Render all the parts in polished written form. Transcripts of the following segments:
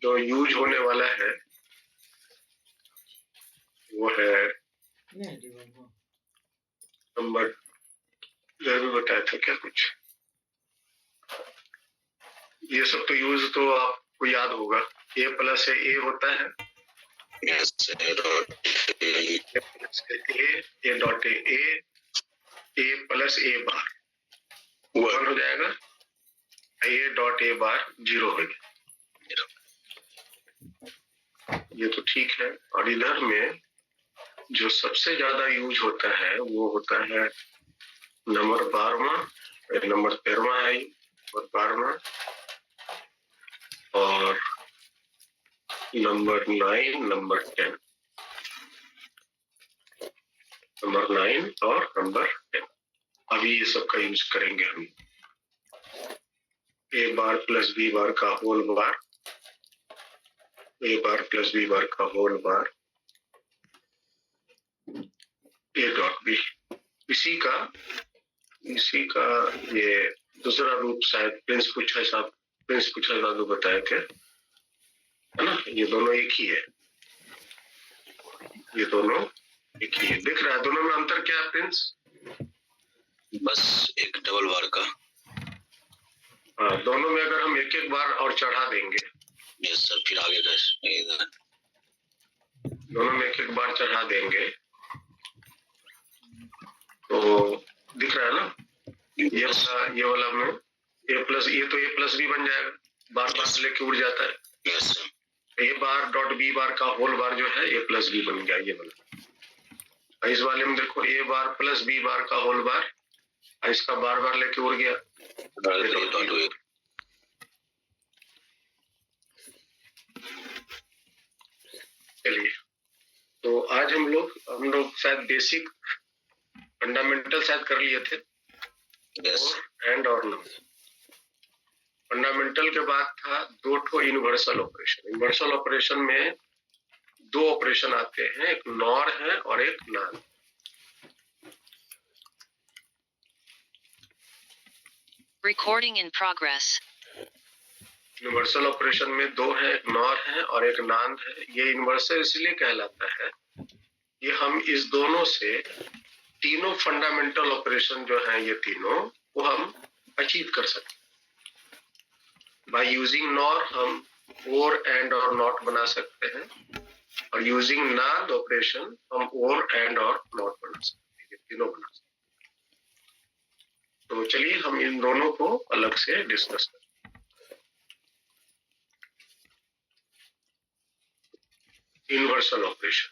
जो यूज होने वाला है वो है नंबर, यह भी बताया था क्या कुछ, ये सब तो यूज तो आपको याद होगा। ए प्लस ए होता है, ए डॉट ए प्लस ए बार 1 हो जाएगा, ए डॉट ए बार 0 हो गया। ये तो ठीक है। और इधर में जो सबसे ज्यादा यूज होता है वो होता है नंबर 12वां, नंबर 13वां है और 12वां, और नंबर 9, नंबर 10, नंबर 9 और नंबर 10। अभी ये सब का यूज करेंगे हम। ए बार प्लस बी बार का whole bar, A bar plus B bar का whole bar, A dot B. इसी का ये दूसरा रूप शायद प्रिंस पूछा साहब बताए थे, है ना। ये दोनों एक ही है, ये दोनों एक ही है। दिख रहा है दोनों में अंतर क्या है प्रिंस? बस एक डबल बार का। हाँ, दोनों में अगर हम एक एक बार और चढ़ा देंगे, यस सर, फिर आगे का दोनों में एक एक बार चढ़ा देंगे तो दिख रहा है ना। ये वाला में ए प्लस, ये तो ए प्लस बी बन जाएगा, बार बार से लेके उड़ जाता है। Yes sir. A bar dot B bar का होल बार जो है ए प्लस बी बन गया, ये वाला। इस वाले में देखो ए बार प्लस बी बार का होल बार, इसका बार बार लेके उड़ गया। चलिए, तो आज हम लोग शायद बेसिक फंडामेंटल शायद कर लिए थे, एंड और नो। फंडामेंटल के बाद था 2 ठो यूनिवर्सल ऑपरेशन। यूनिवर्सल ऑपरेशन में 2 ऑपरेशन आते हैं, एक नॉर है और एक नान। Recording in progress. Universal operation में 2 है, एक नॉर है और एक नान है। ये यूनिवर्सल इसलिए कहलाता है, ये हम इस दोनों से तीनों फंडामेंटल ऑपरेशन जो है, ये तीनों वो हम अचीव कर सकते हैं। बाय यूजिंग नॉर हम और एंड और नॉट बना सकते हैं, और यूजिंग नान ऑपरेशन हम और एंड और नॉट बना सकते हैं, ये तीनों बना सकते हैं। तो चलिए हम इन दोनों को अलग से डिस्कस करें। यूनिवर्सल ऑपरेशन,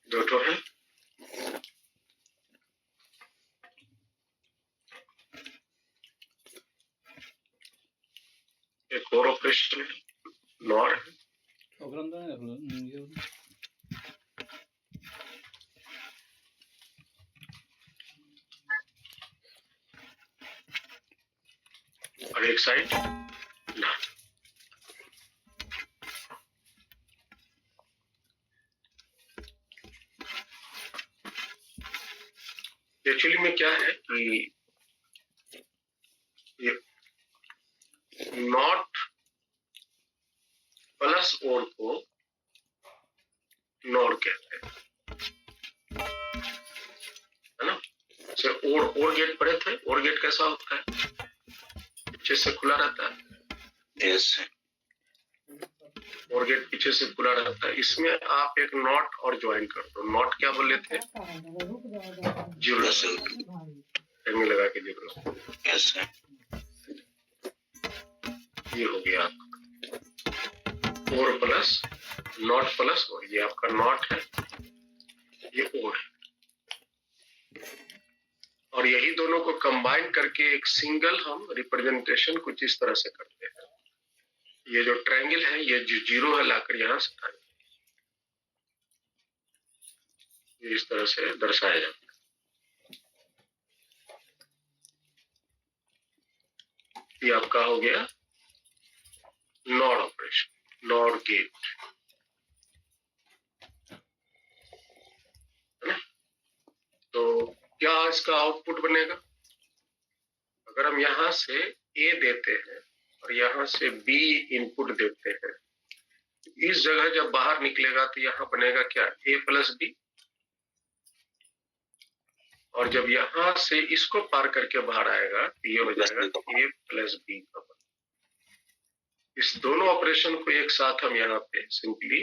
दो ठो है। एक और ऑपरेशन है, नॉर है। और एक साइड ना। एक्चुअली में क्या है कि ये नॉट प्लस और को नॉर कहते हैं, है ना। जैसे और गेट पड़े थे, और गेट कैसा होता है? पीछे से खुला रहता है। यस। और गेट पीछे से खुला रहता है। इसमें आप एक नॉट और ज्वाइन कर दो। नॉट क्या बोले थे? जीरो लगा के जीरो। यस। ये हो गया आपका और प्लस नॉट प्लस और, ये आपका नॉट है, ये और है। और यही दोनों को कंबाइन करके एक सिंगल हम रिप्रेजेंटेशन कुछ इस तरह से करते हैं। ये जो ट्रायंगल है, ये जो जीरो है लाकर यहां से ये इस तरह से दर्शाया जाता है। ये आपका हो गया नॉर ऑपरेशन, नॉर गेट। इसका आउटपुट बनेगा? अगर हम यहाँ से ए देते हैं और यहाँ से बी इनपुट देते हैं, इस जगह जब बाहर निकलेगा तो यहाँ बनेगा क्या? ए प्लस बी। और जब यहाँ से इसको पार करके बाहर आएगा तो ये हो जाएगा ए प्लस बी का वन। इस दोनों ऑपरेशन को एक साथ हम यहाँ पे सिंपली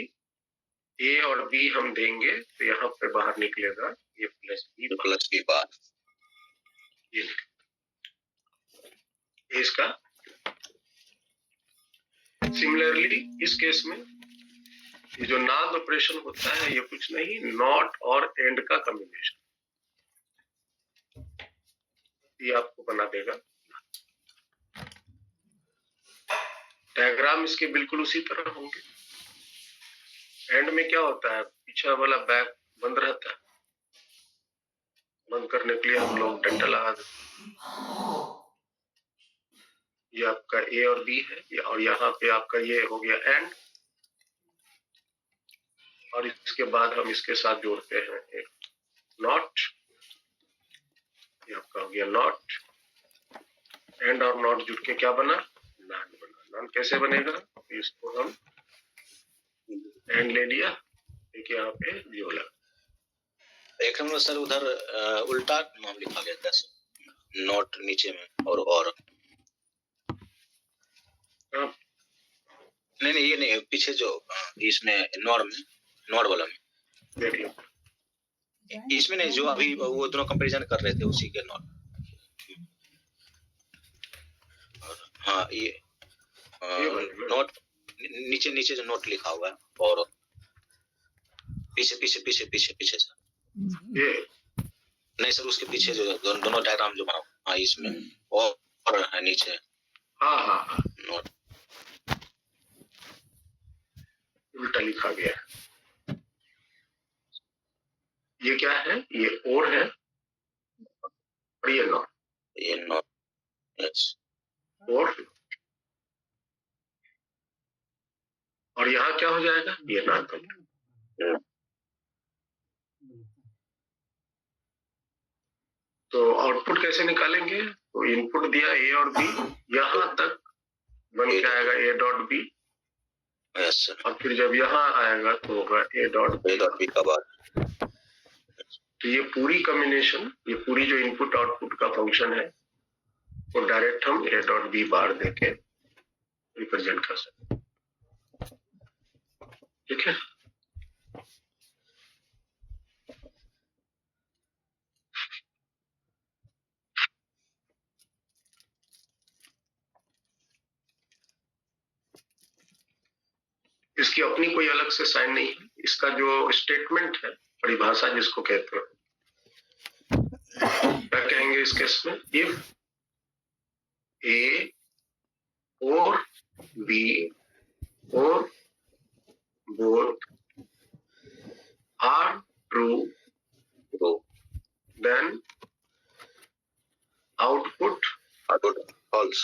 ए और बी हम देंगे तो यहाँ पे बाहर निकलेगा ए प्लस बी बार। ये इसका सिमिलरली इस केस में ये जो नांद ऑपरेशन होता है ये कुछ नहीं, नॉट और एंड का कॉम्बिनेशन, ये आपको बना देगा। डायग्राम इसके बिल्कुल उसी तरह होंगे। एंड में क्या होता है, पीछे वाला बैक बंद रहता है, बंद करने के लिए हम लोग डंडा लगा देते हैं। ये आपका ए और बी है और यहाँ पे आपका ये हो गया एंड, और इसके बाद हम इसके साथ जोड़ते हैं एक नॉट, ये आपका हो गया नॉट। एंड और नॉट जुड़ के क्या बना? नान बना। नान कैसे बनेगा? इसको हम एंड ले लिया, एक यहाँ पे जो लगा। एक नंबर सर उधर उल्टा नाम लिखा गया था, नोट नीचे में और नहीं ये नहीं, पीछे जो इसमें नॉर वाला में देख लो, इसमें नहीं, जो अभी वो दोनों कंपैरिजन कर रहे थे उसी के नॉट। हाँ ये नोट नीचे जो नोट लिखा हुआ है और पीछे सर ये नहीं सर, उसके पीछे जो दोनों डायग्राम जो बना, हाँ इसमें और है नीचे। हाँ नोट उल्टा लिखा गया है। ये क्या है? ये और है और ये नॉट, यस और यहाँ क्या हो जाएगा? ये नान। तो आउटपुट कैसे निकालेंगे? तो इनपुट दिया ए और बी, यहाँ तक बन के आएगा ए डॉट बी, और फिर जब यहाँ आएगा तो होगा ए डॉट बी का बाद। तो ये पूरी कॉम्बिनेशन, ये पूरी जो इनपुट आउटपुट का फंक्शन है वो डायरेक्ट हम ए डॉट बी बार देके रिप्रेजेंट कर सकते हैं। ठीक है, इसकी अपनी कोई अलग से साइन नहीं है। इसका जो स्टेटमेंट है, परिभाषा जिसको कहते हैं, क्या कहेंगे इस केस में? इफ ए और बी और both are true, then output false,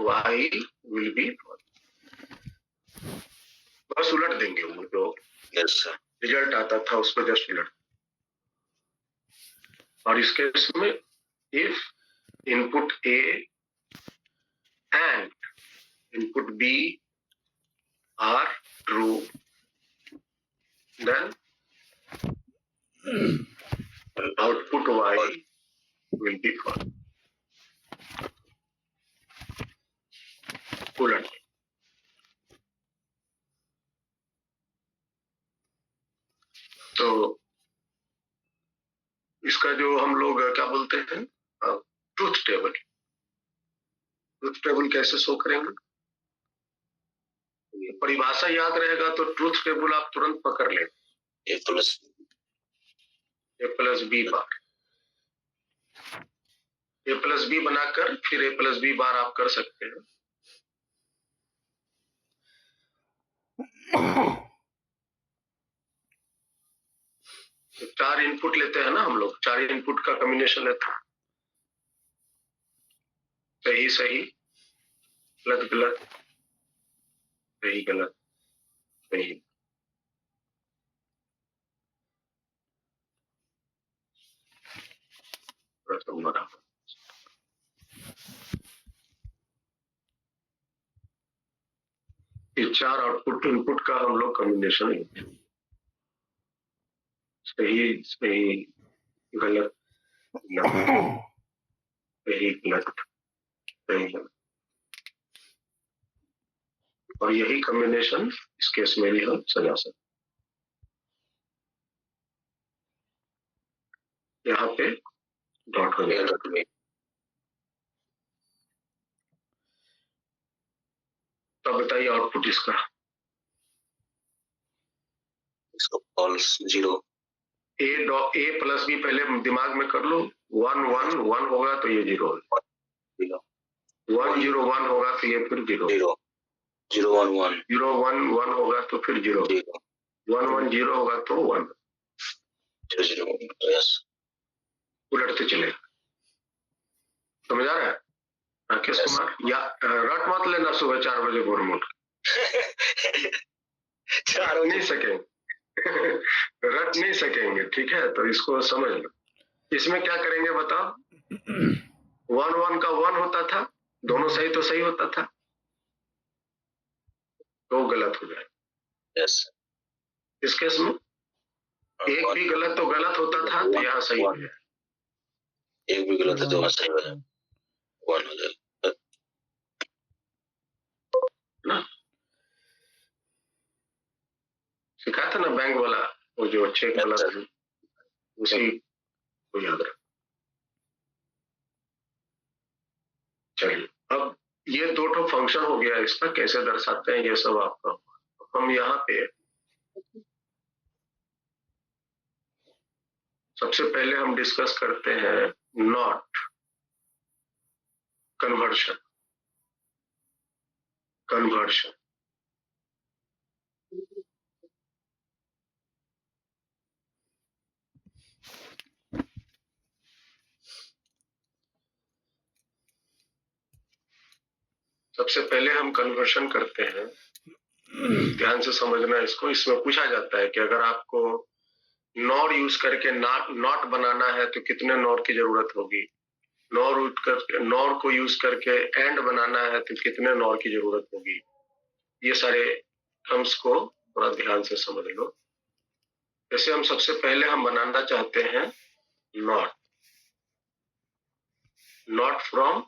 y will be false। बस उलट देंगे वो जो रिजल्ट आता था उसको जस्ट उलट। और इस केस में if input A and input B are true, then output y will be false। उलट। तो इसका जो हम लोग क्या बोलते हैं, ट्रूथ टेबल। ट्रूथ टेबल कैसे शो करेंगे? परिभाषा याद रहेगा तो ट्रूथ टेबल आप तुरंत पकड़ लेंगे। ए plus B bar, A plus B बनाकर फिर ए प्लस बी बार आप कर सकते हैं। तो 4 इनपुट लेते हैं ना हम लोग, 4 इनपुट का कॉम्बिनेशन लेते हैं, सही सही, गलत गलत, सही गलत, सही। प्रथम बराबर ये चार आउटपुट इनपुट का हम लोग कॉम्बिनेशन लेते हैं। सही सही गलत सही गलत सही गलत, और यही कॉम्बिनेशन इस केस में भी हम सजा सकते। यहाँ पे डॉट हो जाएगा। तो बताइए आउटपुट इसका। इसको फॉल्स 0 ए प्लस बी पहले दिमाग में कर लो। 1 1 1 होगा तो ये 0 होगा, 1 0 1 होगा तो ये फिर 0 0 0 1 1 0 1 1 होगा तो फिर 0 1 1 0 होगा तो 1 0 0 यस उलटते चले। समझ आ रहा है राकेश कुमार? या रट मत लेना सुबह 4 बजे भोर में उठ रट नहीं सकेंगे रट नहीं सकेंगे, ठीक है? तो इसको समझ लो। इसमें क्या करेंगे बताओ? 1 1 का 1 होता था, दोनों सही तो सही होता था, तो गलत हो जाए। यस इस केस में एक भी गलत तो गलत होता था, तो यहाँ सही हो जाए। एक भी गलत है तो वहाँ सही हो जाए, 1 हो जाए ना। सिखाया था ना बैंक वाला, वो जो चेक वाला था, उसी को याद रख। चलिए, अब ये दो ठो फंक्शन हो गया, इसका कैसे दर्शाते हैं ये सब आपका। हम यहाँ पे सबसे पहले हम डिस्कस करते हैं नॉट कन्वर्शन। कन्वर्शन सबसे पहले हम कन्वर्शन करते हैं, ध्यान से समझना इसको। इसमें पूछा जाता है कि अगर आपको नॉर यूज करके नॉट बनाना है तो कितने नॉर की जरूरत होगी, नॉर को यूज करके एंड बनाना है तो कितने नॉर की जरूरत होगी। ये सारे टर्म्स को थोड़ा ध्यान से समझ लो। जैसे हम सबसे पहले हम बनाना चाहते हैं not, not from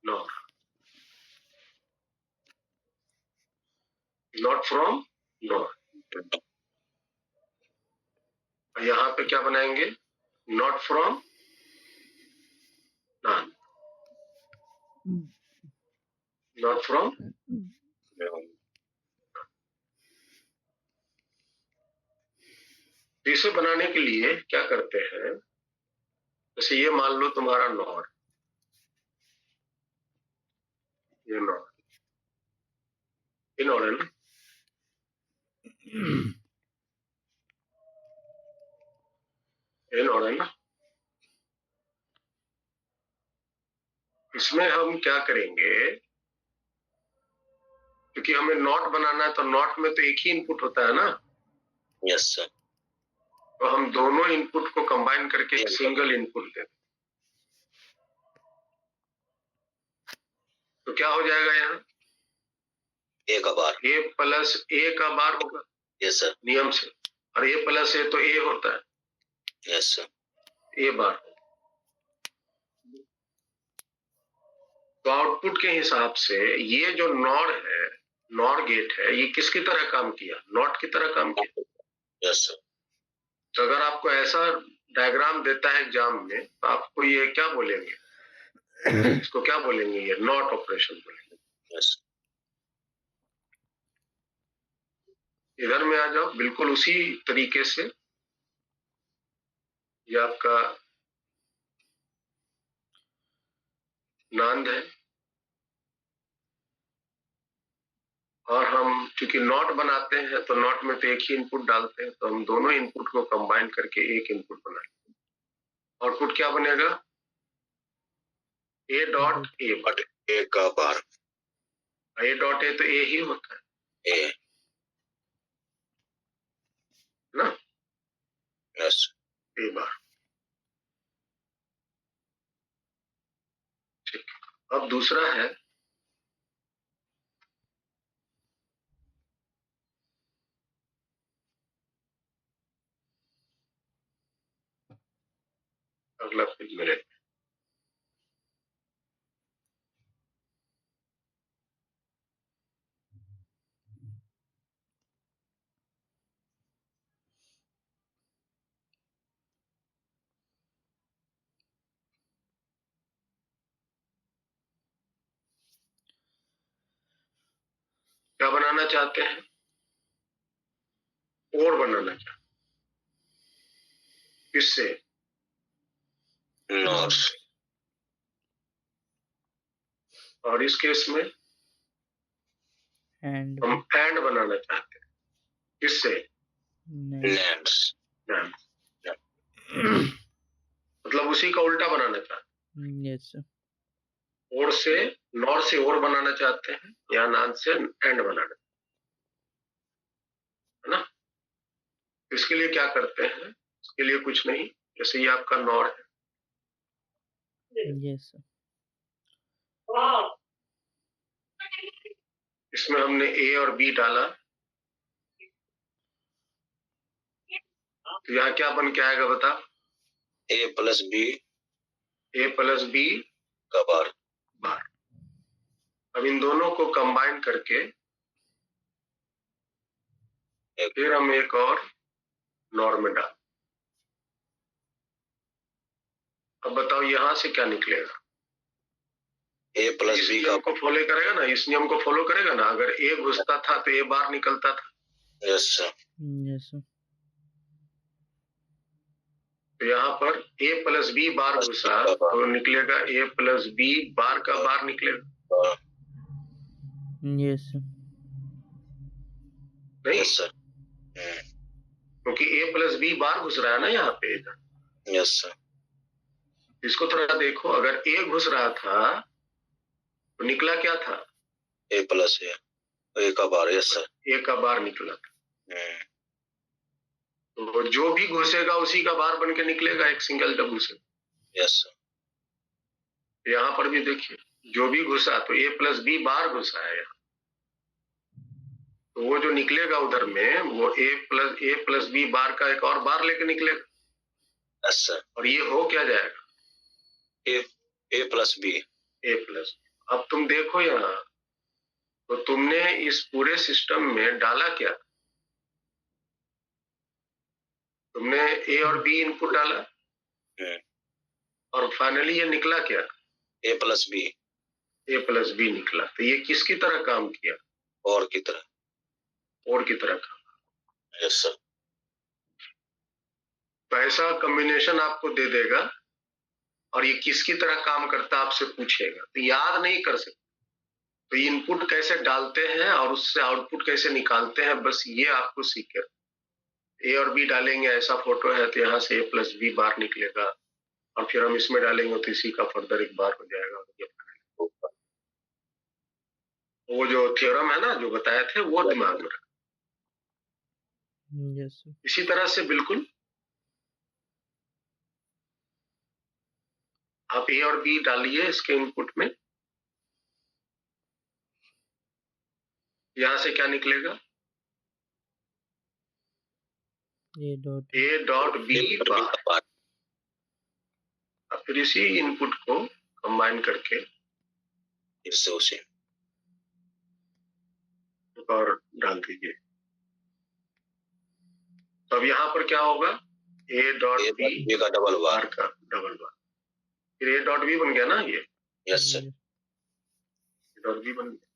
nor, not from nor. यहाँ पे क्या बनाएंगे? Not from non, not from. इसे बनाने के लिए क्या करते हैं? जैसे ये मान लो तुम्हारा नॉर, ये नॉर, ये नॉर है ना। ये नॉर है ना। इसमें हम क्या करेंगे, क्योंकि हमें नॉट बनाना है तो नॉट में तो एक ही इनपुट होता है ना। यस सर तो हम दोनों इनपुट को कंबाइन करके एक सिंगल इनपुट देते, तो क्या हो जाएगा यहाँ? ए का बार, ए प्लस ए का बार होगा। यस सर नियम से, और ए प्लस ए तो ए होता है, यस सर ए बार। तो आउटपुट के हिसाब से ये जो नॉर है, नॉर गेट है, ये किसकी तरह काम किया? नॉट की तरह काम किया। यस सर तो अगर आपको ऐसा डायग्राम देता है एग्जाम में तो आपको ये क्या बोलेंगे? इसको क्या बोलेंगे? ये नॉट ऑपरेशन बोलेंगे। यस इधर में आ जाओ, बिल्कुल उसी तरीके से ये आपका नांद है, और हम चूंकि नॉट बनाते हैं तो नॉट में तो एक ही इनपुट डालते हैं, तो हम दोनों इनपुट को कंबाइन करके एक इनपुट बनाएंगे। आउटपुट क्या बनेगा? ए डॉट ए, बट ए का बार, ए डॉट ए तो ए ही होता है ए ना, यस ए बार। अब दूसरा है अगला पेज मेरे। क्या बनाना चाहते हैं? और बनाना चाहते हैं। किससे? नॉर। और इस केस में एंड हम एंड बनाना चाहते हैं। किससे? नैंड। मतलब उसी का उल्टा बनाना चाहते हैं। Yes sir. और से नॉर से और बनाना चाहते हैं, या नान से एंड बनाना, है ना? इसके लिए क्या करते हैं? इसके लिए कुछ नहीं, जैसे ये आपका नॉर है, यस सर। इसमें हमने ए और बी डाला, तो यहाँ क्या बन के आएगा बता? ए plus B A plus B का बार। अब इन दोनों को कंबाइन करके फिर हम एक और नॉर में डाल। अब बताओ यहां से क्या निकलेगा? ए प्लस इस बी का। नियम को फॉलो करेगा ना, इस नियम को फॉलो करेगा ना। अगर ए घुसता था तो ए बाहर निकलता था। Yes sir. Yes sir. तो यहाँ पर ए प्लस बी बार घुसा तो निकलेगा ए प्लस बी बार का बार निकलेगा। Yes sir. नहीं, यस सर। क्योंकि ए प्लस बी बार घुस रहा है ना यहाँ पे इधर। Yes sir. इसको थोड़ा देखो, अगर ए घुस रहा था तो निकला क्या था? ए प्लस ए का बार। Yes sir. ए का बार निकला था। तो जो भी घुसेगा उसी का बार बन के निकलेगा, एक सिंगल डब्ल्यू से। Yes sir. यहाँ पर भी देखिए, जो भी घुसा तो ए प्लस बी बार घुसा है यहाँ, तो वो जो निकलेगा उधर में वो ए प्लस बी बार का एक और बार लेके निकलेगा। Yes sir. और ये हो क्या जाएगा? ए प्लस बी। A plus. अब तुम देखो यहाँ, तो तुमने इस पूरे सिस्टम में डाला क्या? तुमने ए और बी इनपुट डाला और फाइनली ये निकला क्या? ए plus B. A plus B निकला। तो ये किसकी तरह काम किया? और की तरह। और की तरह काम। Yes sir. तो ऐसा कॉम्बिनेशन आपको दे देगा, और ये किसकी तरह काम करता आपसे पूछेगा, तो याद नहीं कर सकते। तो इनपुट कैसे डालते हैं और उससे आउटपुट कैसे निकालते हैं, बस ये आपको सीखे। ए और बी डालेंगे, ऐसा फोटो है तो यहाँ से ए प्लस बी बार निकलेगा, और फिर हम इसमें डालेंगे तो इसी का फर्दर एक बार हो जाएगा। वो जो थ्योरम है ना जो बताए थे वो दिमाग में रख। Yes sir. इसी तरह से बिल्कुल आप ए और बी डालिए इसके इनपुट में, यहां से क्या निकलेगा? A dot B bar. फिर इसी इनपुट को कंबाइन करके इससे उसे और डाल दीजिए। तो अब यहाँ पर क्या होगा? ए डॉट बी का डबल बार का डबल बार। फिर ए डॉट बी बन गया ना ये। Yes sir. डॉट बी बन गया।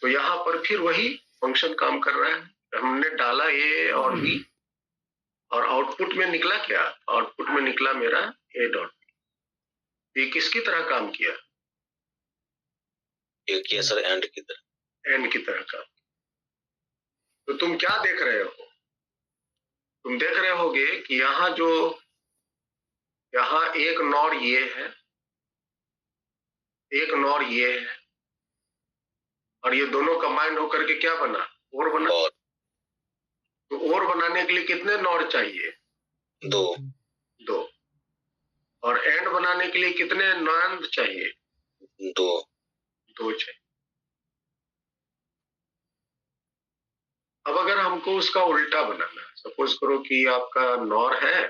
तो यहाँ पर फिर वही फंक्शन काम कर रहा है। हमने डाला ए और बी, और आउटपुट में निकला क्या? आउटपुट में निकला मेरा ए डॉट बी। ये किसकी तरह काम किया? ये किया सर एंड की तरह। एंड की तरह काम। तो तुम क्या देख रहे हो? तुम देख रहे होगे कि यहाँ एक नॉर ये है, एक नॉर ये है, और ये दोनों कंबाइंड होकर के क्या बना? और बना। और तो और बनाने के लिए कितने नॉर चाहिए? दो। दो। और एंड बनाने के लिए कितने नांद चाहिए? 2 चाहिए। अब अगर हमको उसका उल्टा बनाना है, सपोज करो कि आपका नॉर है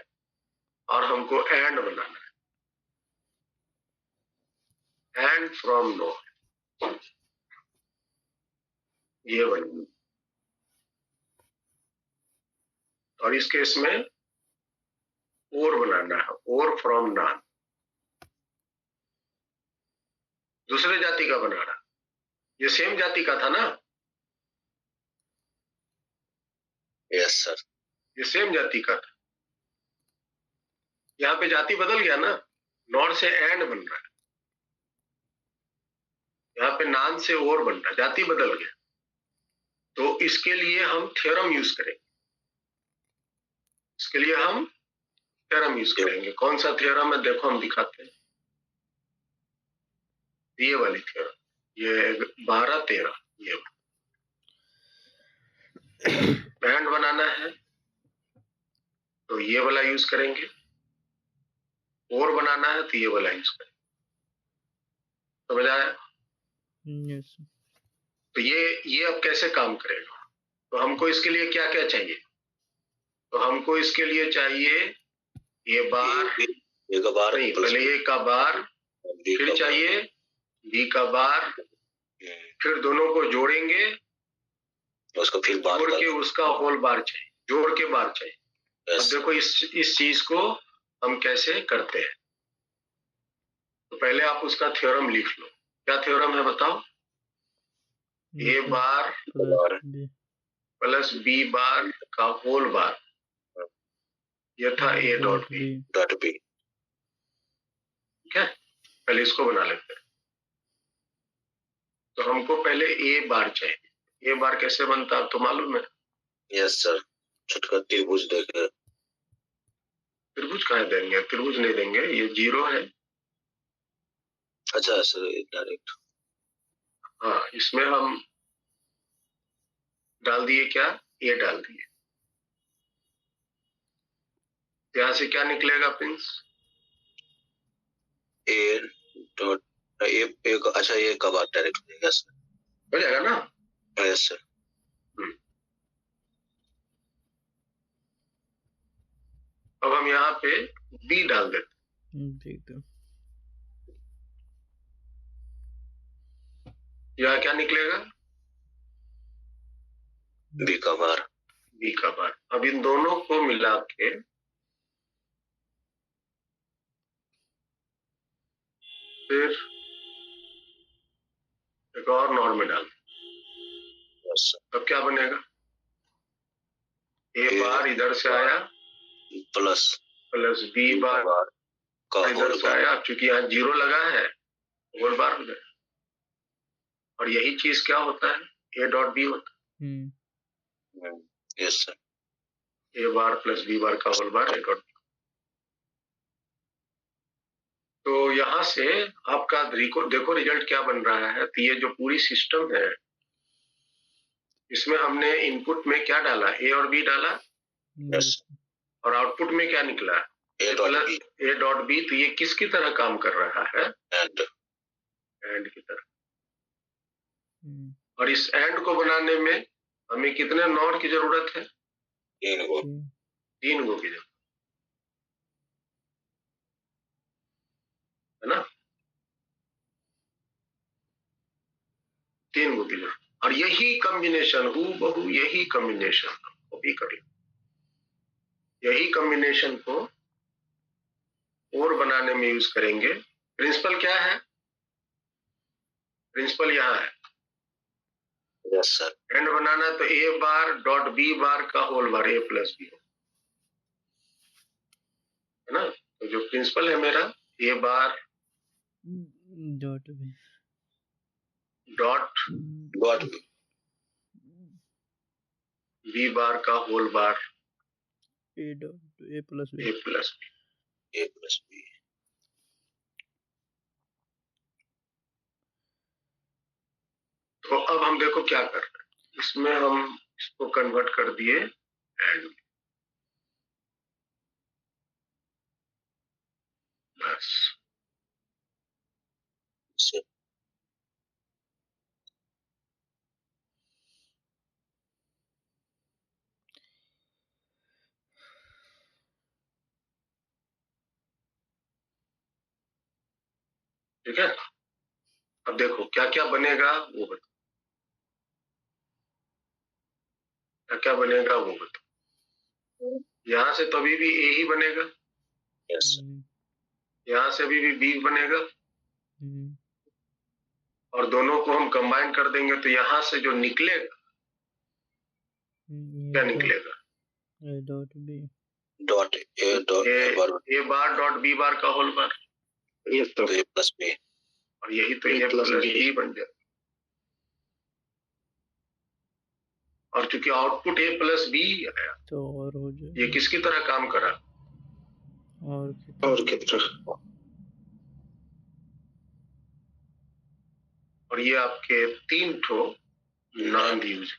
और हमको एंड बनाना है, एंड फ्रॉम नॉर, ये बनेगी। और इस केस में और बनाना है, और फ्रॉम नान, दूसरे जाति का बना रहा, ये सेम जाति का था ना, यस सर, ये सेम जाति का था। यहाँ पे जाति बदल गया ना, नॉर से एंड बन रहा है, यहाँ पे नान से और बन रहा है, जाति बदल गया। तो इसके लिए हम थ्योरम यूज करेंगे, इसके लिए हम थ्योरम यूज करेंगे। कौन सा थ्योरम है देखो, हम दिखाते हैं। ये वाली थ्योरम, ये 12-13, ये एंड बनाना है तो ये वाला यूज करेंगे, और बनाना है तो ये वाला यूज करेंगे। समझ आया? यस तो ये अब कैसे काम करेगा? तो हमको इसके लिए क्या क्या चाहिए? तो हमको इसके लिए चाहिए ये बार, ए का बार नहीं, पहले ए का बार, फिर चाहिए बी का बार, फिर दोनों को जोड़ेंगे, उसको फिर बार जोड़ के उसका होल बार चाहिए, जोड़ के बार चाहिए। अब देखो इस चीज को हम कैसे करते हैं। तो पहले आप उसका थ्योरम लिख लो। क्या थ्योरम है बताओ? ए बार प्लस बी बार का होल बार, ये था ए डॉट बी। ठीक है, पहले इसको बना लेते हैं। तो हमको पहले ए बार चाहिए। ए बार कैसे बनता है तो मालूम है? यस सर, छोटका त्रिभुज देखे। त्रिभुज कहाँ देंगे? त्रिभुज नहीं देंगे, ये 0 है। अच्छा सर, डायरेक्ट। हाँ, इसमें हम डाल दिए क्या? ए डाल दिए। यहाँ से क्या निकलेगा प्रिंस? ए डॉट ए अच्छा, ए का बार डायरेक्ट हो जाएगा सर, हो जाएगा ना? Yes sir. अब हम यहाँ पे बी डाल देते। यहाँ क्या निकलेगा? बी का बार। बी का बार। अब इन दोनों को मिला के फिर एक और नॉर में डाल, अब क्या बनेगा? ए बार इधर से आया प्लस बी बार का इधर से आया, क्योंकि यहाँ 0 लगा है, होल बार हो गया। और यही चीज क्या होता है? ए डॉट बी होता है। Yes sir, A bar plus B bar का whole bar A dot B. तो यहाँ से आपका देखो रिजल्ट क्या बन रहा है। तो ये जो पूरी सिस्टम है, इसमें हमने इनपुट में क्या डाला? ए और बी डाला, और आउटपुट में क्या निकला? A dot B. तो ये किसकी तरह काम कर रहा है? एंड की तरह। और इस एंड को बनाने में हमें कितने नॉर की जरूरत है? 3 गो। 3 गो की जरूरत है ना? 3 गो की जरूरत। और यही कॉम्बिनेशन हूबहू, यही कॉम्बिनेशन कॉपी कर लो। यही कॉम्बिनेशन को और बनाने में यूज करेंगे। प्रिंसिपल क्या है? प्रिंसिपल यहाँ है। Yes sir. एंड बनाना तो ए बार डॉट बी बार का whole bar, A plus B है ना? तो जो प्रिंसिपल है मेरा, ए बार डॉट बी बार का whole bar, A plus B. तो अब हम देखो क्या कर रहे हैं। इसमें हम इसको कन्वर्ट कर दिए एंड। बस से ठीक है। अब देखो क्या क्या बनेगा वो बताओ, क्या क्या बनेगा वो बताओ। यहाँ से तो अभी भी ए ही बनेगा, यस यहाँ से अभी भी बी बनेगा, और दोनों को हम कंबाइन कर देंगे तो यहाँ से जो निकलेगा क्या निकलेगा, A dot B. Dot A dot A bar dot B bar का whole bar, A plus B, और यही तो ए प्लस बी बन जाए। और चूंकि आउटपुट ए प्लस बी आया तो और हो जाए, ये किसकी तरह काम करा, और कितना और ये आपके 3 ठो नाम यूज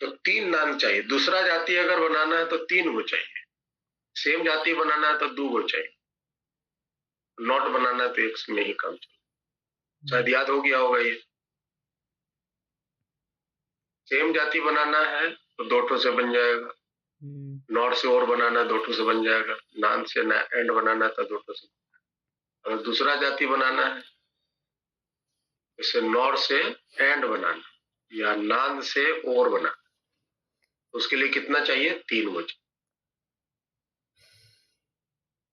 तो 3 नाम चाहिए। दूसरा जाति अगर बनाना है तो 3 गो चाहिए, सेम जाति बनाना है तो 2 गो चाहिए, नॉट बनाना है तो एक में ही काम चाहिए। शायद याद हो गया होगा ये। सेम जाति बनाना है तो 2 ठो से बन जाएगा, नॉट से और बनाना है 2 ठो से बन जाएगा, नान से एंड बनाना है तो 2 ठो से। अगर दूसरा जाति बनाना है जैसे नॉर से एंड बनाना या नान से और बनाना, उसके लिए कितना चाहिए, 3 गो चाहिए।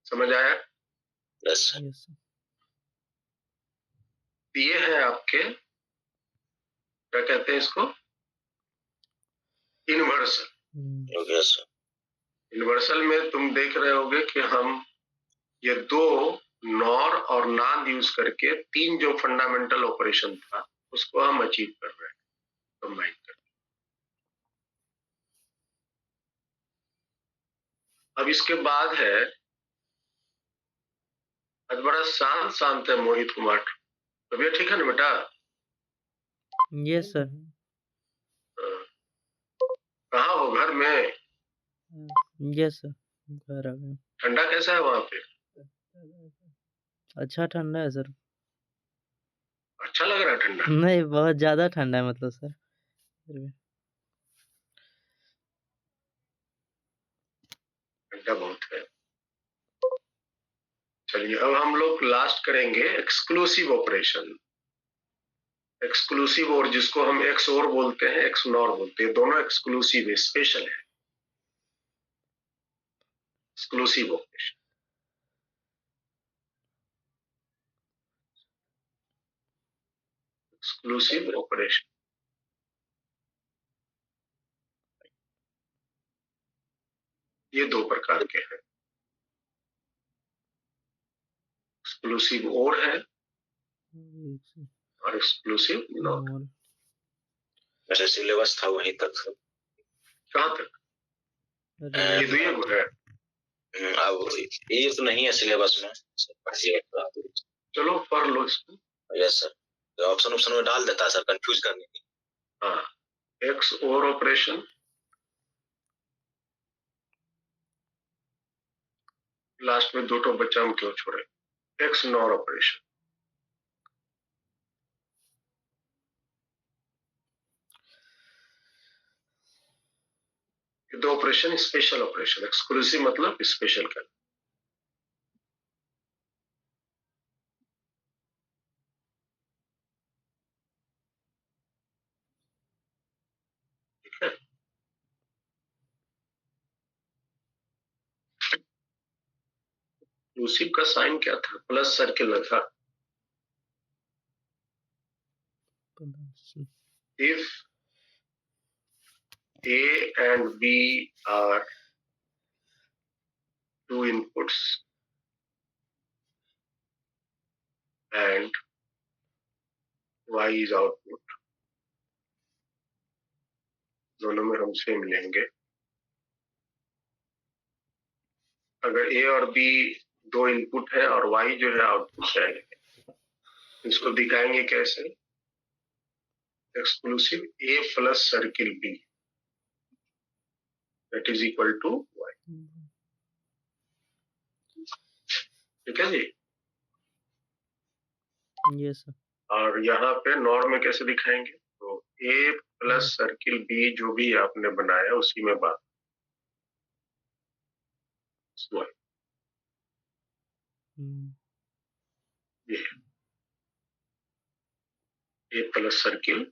समझ आया। यस ये है आपके क्या कहते हैं इसको, इन्वर्सल। यस यूनिवर्सल में तुम देख रहे होगे कि हम ये 2 नॉर और नान यूज करके 3 जो फंडामेंटल ऑपरेशन था उसको हम अचीव कर रहे हैं कंबाइन कर। अब इसके बाद है, आज बड़ा शांत शांत है मोहित कुमार, तबीयत ठीक है ना बेटा? यस सर, कहाँ हो, घर में? यस सर, घर आ गए। ठंडा कैसा है वहां पे? अच्छा ठंडा है सर। अच्छा लग रहा है ठंडा? नहीं, बहुत ज्यादा ठंडा है मतलब सर। फिर भी ठंडा बहुत है। चलिए अब हम लोग लास्ट करेंगे एक्सक्लूसिव ऑपरेशन। एक्सक्लूसिव और जिसको हम एक्स और बोलते हैं, एक्स नॉर बोलते हैं, दोनों एक्सक्लूसिव है, स्पेशल है। एक्सक्लूसिव ऑपरेशन, एक्सक्लूसिव ऑपरेशन ये 2 प्रकार के हैं, एक्सक्लूसिव और है और एक्सक्लूसिव नॉट। और वैसे सिलेबस था वहीं तक सर। कहाँ तक? ये 2 गो है। अब ये तो नहीं है सिलेबस में। चलो पढ़ लो इसको। यस सर, ऑप्शन में डाल देता है सर कंफ्यूज करने की। हाँ, एक्स और ऑपरेशन, लास्ट में 2 ठो बच्चा हम क्यों छोड़े, एक्स नॉर ऑपरेशन। ये 2 ऑपरेशन स्पेशल ऑपरेशन, एक्सक्लूसिव मतलब स्पेशल का। ठीक है, एक्सक्लूसिव का साइन क्या था, प्लस सर्किल में था। If A and B are 2 inputs and Y is output, दोनों में हम सेम लेंगे। अगर A और B 2 इनपुट है और Y जो है आउटपुट है, इसको दिखाएंगे कैसे, exclusive A plus circle B that is equal to Y. ठीक है जी। Yes sir. और यहाँ पे नॉर्म में कैसे दिखाएंगे, तो A प्लस सर्किल B जो भी आपने बनाया उसी में बात Y। ये A प्लस सर्किल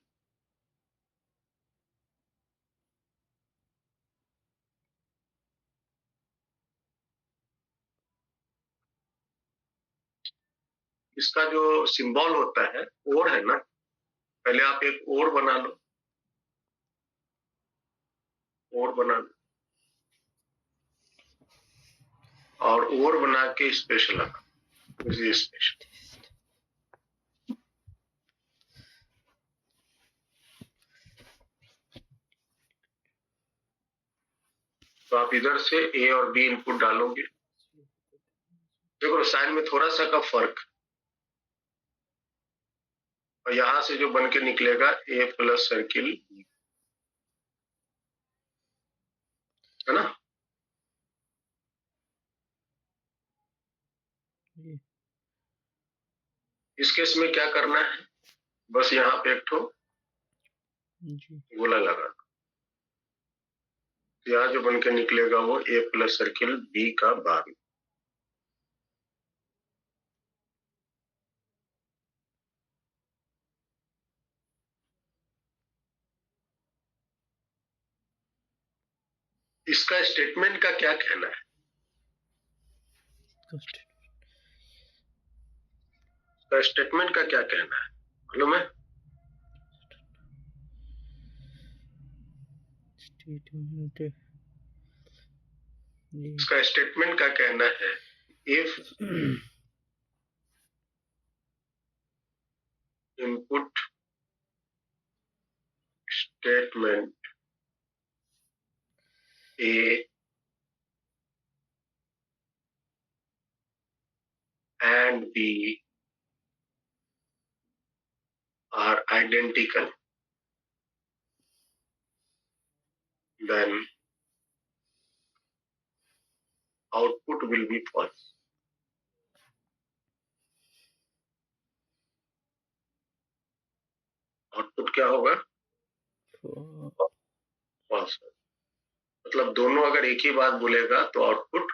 इसका जो सिंबल होता है और है ना, पहले आप एक और बना लो, और बना लो और बना के स्पेशल लगा, स्पेशल। तो आप इधर से ए और बी इनपुट डालोगे, देखो साइन में थोड़ा सा का फर्क, और यहां से जो बन के निकलेगा ए प्लस सर्किल, है ना। इस केस में क्या करना है, बस यहाँ पे एक ठो गोला लगा दो, यहाँ जो बन के निकलेगा वो ए प्लस सर्किल बी का बार। इसका स्टेटमेंट का क्या कहना है, इसका स्टेटमेंट का क्या कहना है मालूम है। इसका स्टेटमेंट का कहना है, if input statement A and B are identical, then output will be false. Output क्या होगा, फॉल्स। मतलब दोनों अगर एक ही बात बोलेगा तो आउटपुट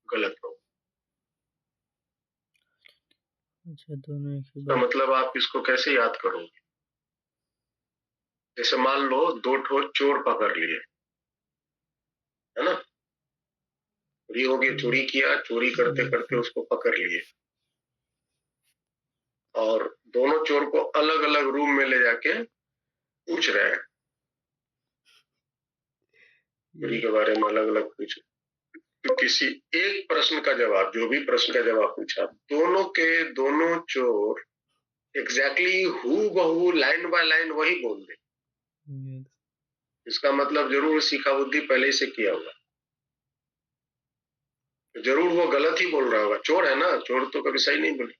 गलत होगा। अच्छा, दोनों एक ही तो बात। मतलब आप इसको कैसे याद करोगे, जैसे मान लो दो ठो चोर पकड़ लिए, है ना, चोरी हो गई, चोरी किया, चोरी करते करते उसको पकड़ लिए, और दोनों चोर को अलग अलग रूम में ले जाके पूछ रहे हैं, चोरी के बारे में अलग अलग पूछ, तो किसी एक प्रश्न का जवाब, जो भी प्रश्न का जवाब पूछा, दोनों के दोनों चोर एग्जैक्टली हूबहू लाइन बाय लाइन वही बोल दे, इसका मतलब जरूर सीखा बुद्धि पहले से किया होगा, जरूर वो गलत ही बोल रहा होगा। चोर है ना, चोर तो कभी सही नहीं बोले,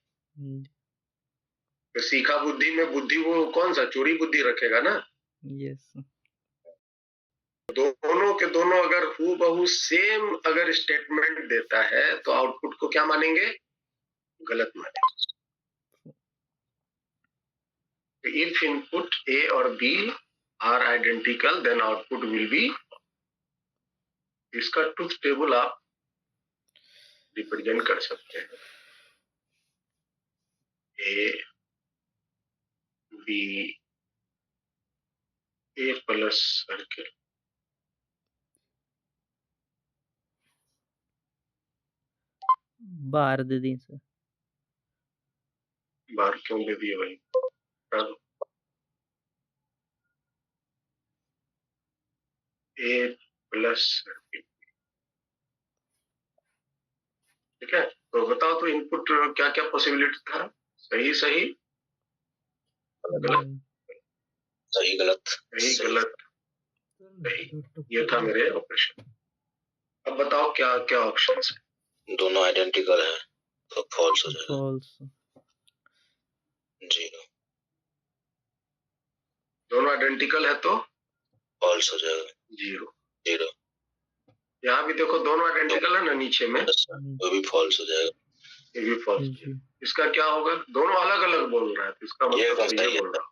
तो सीखा बुद्धि में बुद्धि वो कौन सा चोरी बुद्धि रखेगा ना। यस। दोनों के दोनों अगर हूबहू सेम अगर स्टेटमेंट देता है तो आउटपुट को क्या मानेंगे, गलत मानेंगे। इफ इनपुट ए और B are identical then output will be, इसका ट्रुथ टेबल आप रिप्रेजेंट कर सकते हैं, A B A plus circle, bar दे दी सर। बार क्यों दे दिए भाई, ए प्लस सर्किल, ठीक है। तो बताओ तो इनपुट क्या क्या पॉसिबिलिटी था, सही सही गलत, सही गलत, सही गलत सही, ये था मेरे ऑपरेशन। अब बताओ क्या क्या ऑप्शन है, दोनों आइडेंटिकल है तो फॉल्स हो जाएगा। फॉल्स। जी दोनों आइडेंटिकल है तो फॉल्स हो जाएगा, 0। 0। यहाँ भी देखो दोनों आइडेंटिकल है ना नीचे में, वो भी फॉल्स हो जाएगा, ये भी फॉल्स। जी इसका क्या होगा, दोनों अलग अलग बोल रहा है तो इसका ये मतलब बात सही सही है, बोल रहा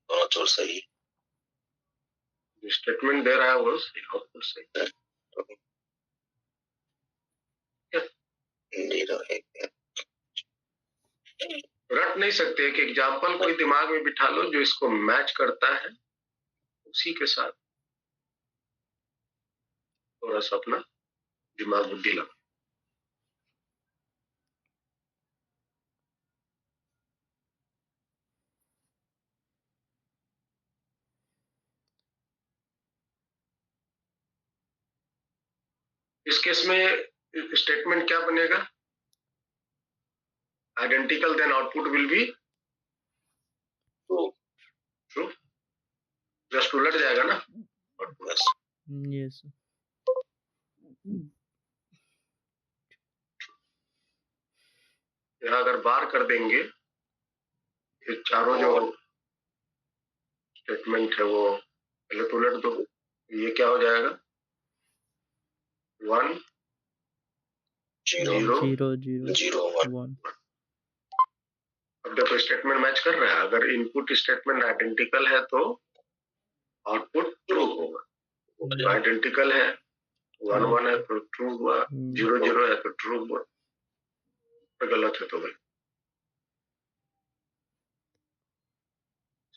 दोनों चोर सही है। है, स्टेटमेंट दे रहा है वो सही, आउटपुट सही है। 0 1 रट नहीं सकते, एक एग्जाम्पल कोई दिमाग में बिठा लो जो इसको मैच करता है, उसी के साथ थोड़ा सा अपना दिमाग बुद्धि लगा। इस केस में स्टेटमेंट क्या बनेगा, identical then output will be true, just उलट जाएगा ना आउटपुट। Yes sir. यहाँ अगर बार कर देंगे, ये चारों जो स्टेटमेंट है वो पहले तो उलट दो, ये क्या हो जाएगा 1 0 0 0 0 1। 1। अब देखो स्टेटमेंट मैच कर रहा है, अगर इनपुट स्टेटमेंट आइडेंटिकल है तो आउटपुट ट्रू होगा, आइडेंटिकल है 1 1 है तो ट्रू हुआ, 0 0 है तो ट्रू हुआ, तो गलत है तो गलत।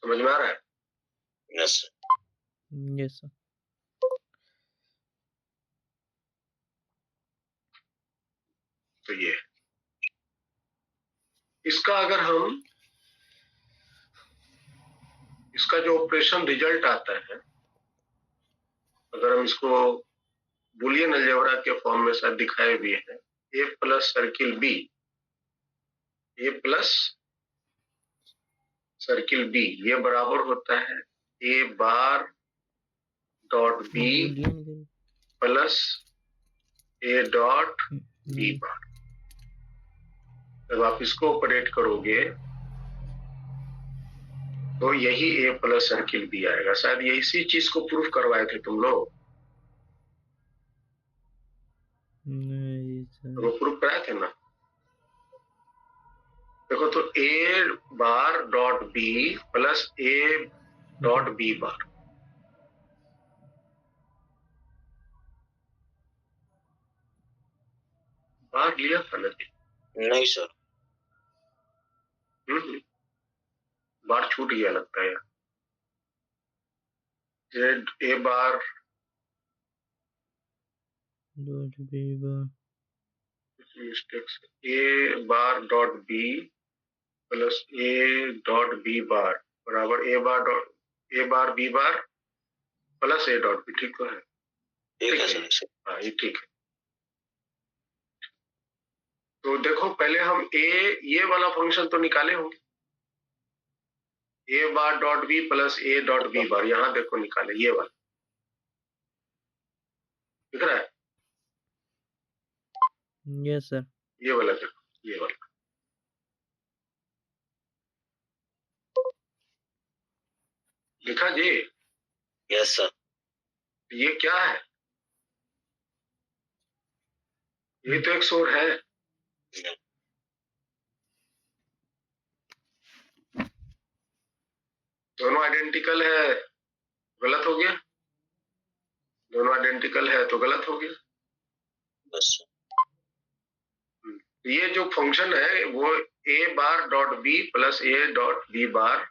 समझ में आ रहा है? Yes yes sir. तो ये इसका अगर हम इसका जो ऑपरेशन रिजल्ट आता है, अगर हम इसको बुलियन अलजेब्रा के फॉर्म में शायद दिखाए भी हैं, a plus circle b, a plus circle b ये बराबर होता है a bar dot b plus a dot b बार। जब आप इसको ऑपरेट करोगे तो यही a प्लस सर्किल b आएगा। शायद ये इसी चीज को प्रूफ करवाए थे तुम लोग, नहीं सर। वो प्रूफ कराए थे ना। देखो तो a bar dot b plus a dot b बार, बार लिया था ना जी? नहीं सर, बार छूट गया लगता है यार। a bar dot B bar mistake से a bar dot b plus a dot b bar बराबर a bar b bar plus a dot b। ठीक तो है? ठीक है सर। हाँ ये ठीक है। तो देखो पहले हम ये वाला फंक्शन तो निकाले होंगे, a bar dot b plus a dot b बार, यहाँ देखो निकाले ये वाला, दिख रहा है? Yes sir. ये वाला देखो, ये वाला लिखा जी। Yes sir. ये क्या है, ये तो एक शोर है। दोनों आइडेंटिकल है, गलत हो गया, दोनों आइडेंटिकल है तो गलत हो गया। बस ये जो फंक्शन है वो a bar dot b plus a dot b बार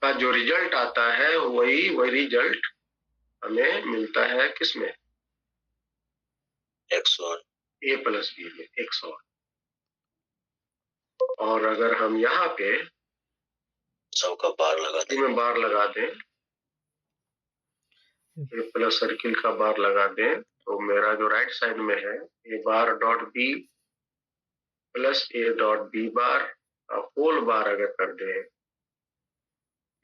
का जो रिजल्ट आता है वही रिजल्ट हमें मिलता है किसमें, XOR a प्लस b में XOR। और अगर हम यहाँ पे सबका बार लगा दें, में बार लगा दें, a प्लस सर्किल का बार लगा दें, तो मेरा जो राइट साइड में है a bar dot b plus a dot b बार का होल बार अगर कर दें,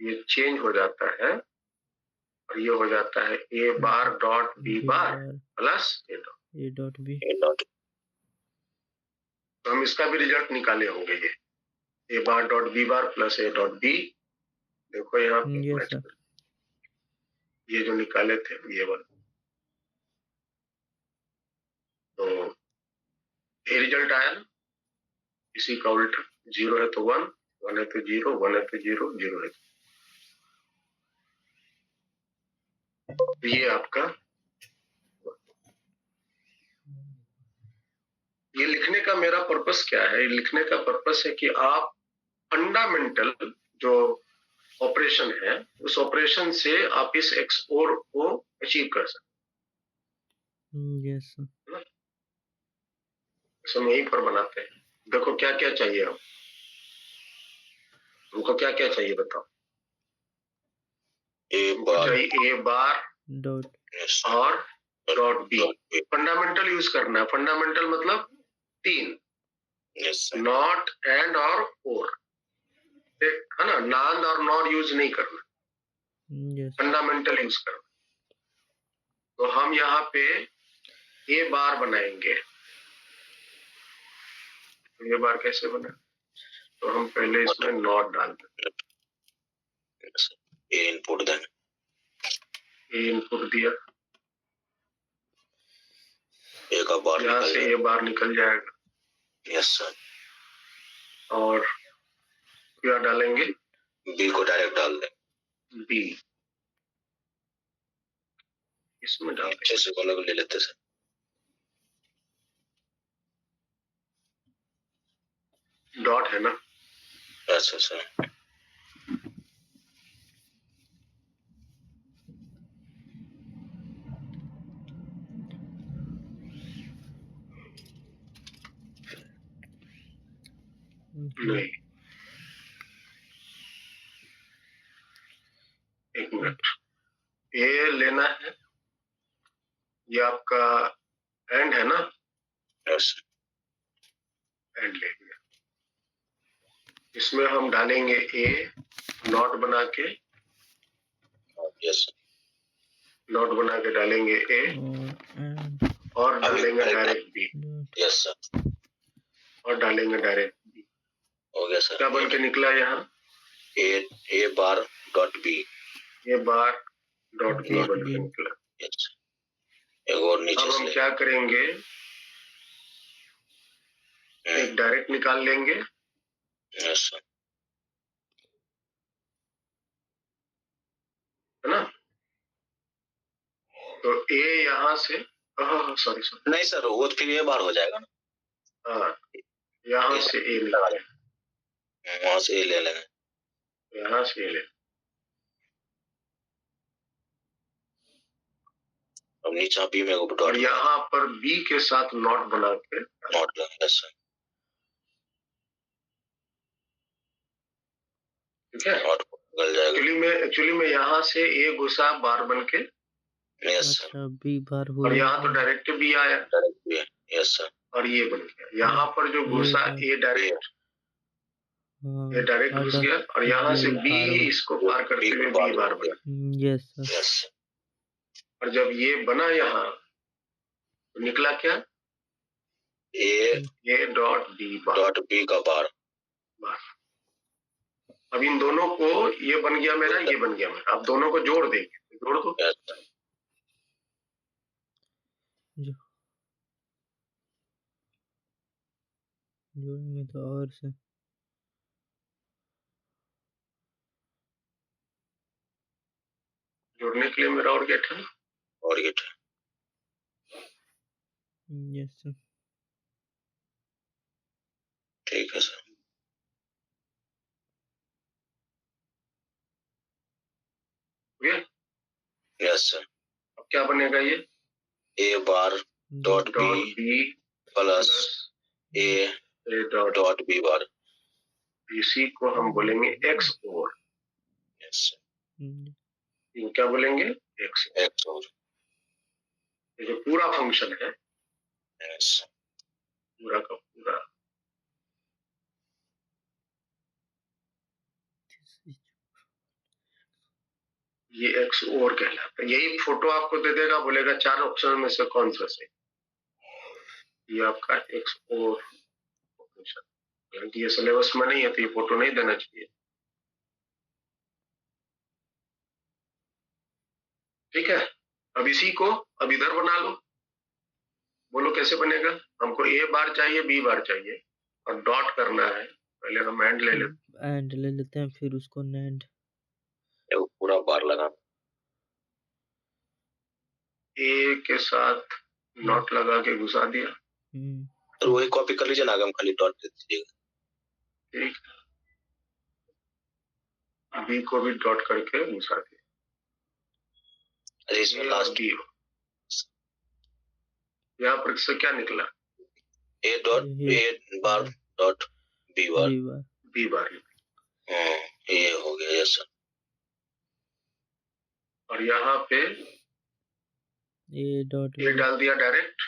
ये चेंज हो जाता है और ये हो जाता है a bar dot b bar plus a dot B. तो हम इसका भी रिजल्ट निकाले होंगे, ये a bar dot b bar plus a dot b। देखो यहाँ पे यस सर। ये जो निकाले थे ये वाला, तो ये रिजल्ट आया ना, इसी का उल्टा, 0 है तो 1, 1 है तो 0, 1 है तो 0, 0 है तो ये आपका, ये लिखने का मेरा पर्पस क्या है? ये लिखने का पर्पस है कि आप फंडामेंटल जो ऑपरेशन है उस ऑपरेशन से आप इस XOR को अचीव कर सकते यस सर। हैं। हम यहीं पर बनाते हैं। देखो क्या क्या चाहिए, हमको क्या क्या चाहिए बताओ। हमको चाहिए A बार डॉट और डॉट B। फंडामेंटल यूज करना है। फंडामेंटल मतलब 3, नॉट, एंड और और, है ना। नांद और नॉर यूज नहीं करना, यस फंडामेंटल यूज करना। तो हम यहाँ पे A बार बनाएंगे। ये बार कैसे बना? तो हम पहले इसमें नॉट डाल दें। ए इनपुट दें, ए इनपुट दिया, ए का बार यहाँ निकल से जाएगा। ये बार निकल जाएगा। Yes sir. और क्या डालेंगे? बी को डायरेक्ट डाल दें, बी इसमें डाल दें। नीचे से अलग ले लेते सर। डॉट है ना, अच्छा सर। नहीं, एक मिनट, ये लेना है, ये आपका एंड है ना, यस एंड लेंगे। इसमें हम डालेंगे ए, नॉट बना के, यस नॉट बना के डालेंगे ए, और डालेंगे डायरेक्ट बी। Yes sir. और डालेंगे डायरेक्ट बी। हो गया सर। क्या बन के निकला यहाँ? ए बार डॉट बी, ये बार डॉट बी बन के निकला। यस। एक और नीचे अब से हम क्या करेंगे, एक डायरेक्ट निकाल लेंगे, यस सर। है ना। तो ए यहाँ से, सॉरी सॉरी, नहीं सर, वो तो फिर ये बार हो जाएगा ना। हाँ, यहाँ से ए निकाले, वहां से ए ले लेंगे। यहाँ से ए ले। अब नीचे बी में और डॉट यहाँ पर बी के साथ नॉट बना के, नॉट लेंगे। Yes sir. ठीक है। नॉट निकल जाएगा। एक्चुअली में यहाँ से ए घुसा बार बन के, यस सर। अच्छा बी बार हुआ। और यहाँ तो डायरेक्ट बी आया, डायरेक्ट बी है। Yes sir. और ये बन गया। यहाँ पर जो घुसा ए डायरेक्ट, ये डायरेक्ट घुस गया, और यहाँ से बी इसको पार करते हुए बी बार बना। Yes sir. यस। और जब ये बना यहाँ, तो निकला क्या? A dot B bar, dot B का बार। अब इन दोनों को, ये बन गया मेरा, ये बन गया मेरा, अब दोनों को जोड़ देंगे, जोड़ दो। Yes sir. जोड़ेंगे तो और से जोड़ने के लिए मेरा और गेट है, और गेट। Yes sir. ठीक है सर। Yes sir. अब क्या बनेगा ये? A bar dot B plus A dot B bar. इसी को हम बोलेंगे एक्स ओर। यस ये क्या बोलेंगे? एक्स और। ये जो पूरा फंक्शन है, यस पूरा का पूरा, ये एक्स ओर कहलाता है। यही फोटो आपको दे देगा, बोलेगा 4 ऑप्शन में से कौन सा सही। ये आपका एक्स ओर फंक्शन, हालांकि ये सिलेबस में नहीं है तो ये फोटो नहीं देना चाहिए। ठीक है, अब इसी को अब इधर बना लो, बोलो कैसे बनेगा। हमको ए बार चाहिए, बी बार चाहिए और डॉट करना है। पहले हम एंड ले लेते एंड ले लेते हैं, फिर उसको नैंड। वो पूरा बार लगा। ए के साथ नॉट लगा के घुसा दिया। तो वही कॉपी कर लीजिए ना, आगे हम खाली डॉट दे दीजिएगा। ठीक, बी को भी डॉट करके घुसा दिया। अरे इसमें ए और लास्ट बी हो, यहाँ पर से क्या निकला, A dot A bar dot B bar B bar. ये हो गया। Yes sir. और यहाँ पे ए डॉट ए डाल दिया डायरेक्ट,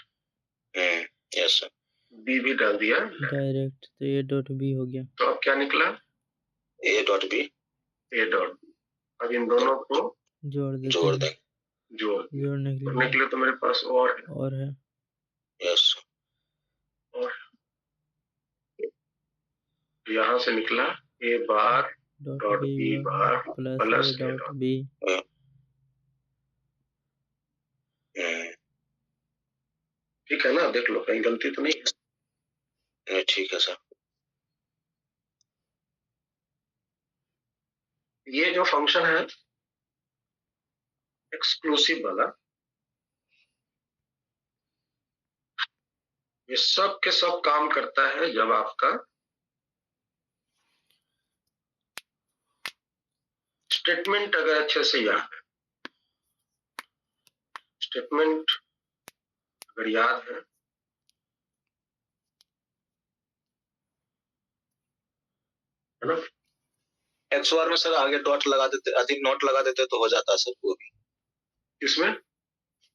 यस सर। बी भी डाल दिया डायरेक्ट, तो ए डॉट बी हो गया। तो अब क्या निकला, A dot B, A dot B. अब इन दोनों को जोड़ देते जोड़ हैं। दें। जोड़ने के लिए तो मेरे पास और है। यस और यहाँ से निकला A bar dot B bar plus A dot B. ठीक है ना, देख लो कहीं गलती तो नहीं है। ठीक है सर। ये जो फंक्शन है एक्सक्लूसिव वाला, ये सब के सब काम करता है जब आपका स्टेटमेंट अगर अच्छे से याद है। स्टेटमेंट अगर याद है ना, एक्सवार में सर आगे डॉट लगा देते, अधिक नोट लगा देते तो हो जाता सर। वो भी इसमें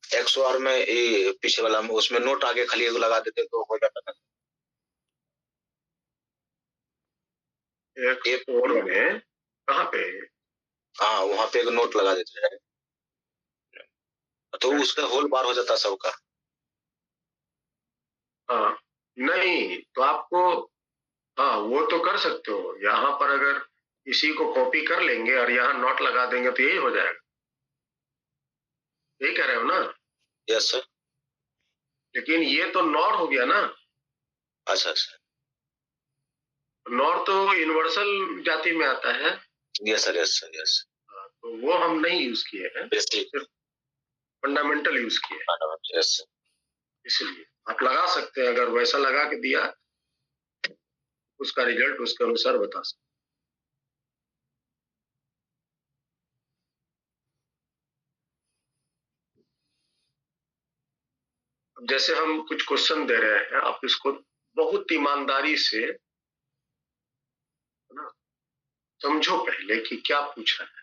एक्सवार में ये पीछे वाला में उसमें नोट आगे खाली लगा देते तो हो जाता था। एक्स4 में कहाँ पे, हाँ वहां पे एक नोट लगा देते हैं तो उसका होल बार हो जाता सबका। हाँ नहीं तो आपको, हाँ वो तो कर सकते हो। यहाँ पर अगर इसी को कॉपी कर लेंगे और यहाँ नोट लगा देंगे तो यही हो जाएगा। यही कह रहे हो ना? Yes sir. लेकिन ये तो नॉर हो गया ना। अच्छा अच्छा। नॉर तो यूनिवर्सल जाति में आता है। Yes sir yes sir yes. तो वो हम नहीं यूज किए हैं, सिर्फ फंडामेंटल यूज किए हैं। Yes sir. इसलिए आप लगा सकते हैं, अगर वैसा लगा के दिया उसका रिजल्ट उसके अनुसार बता सकते। जैसे हम कुछ क्वेश्चन दे रहे हैं, आप इसको बहुत ईमानदारी से ना समझो पहले कि क्या पूछा है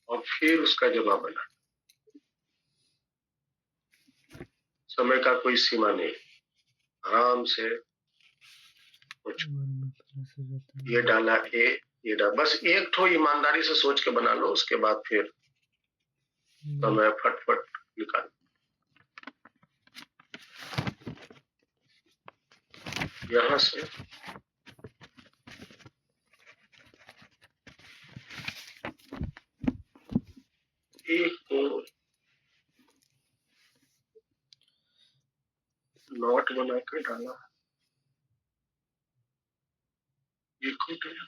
और फिर उसका जवाब बना। समय का कोई सीमा नहीं, आराम से कुछ ये डाला ये डाला, बस एक ठो ईमानदारी से सोच के बना लो, उसके बाद फिर समय फटफट निकाल। यहाँ से एक को नॉट बना के डाला, एक को डाला।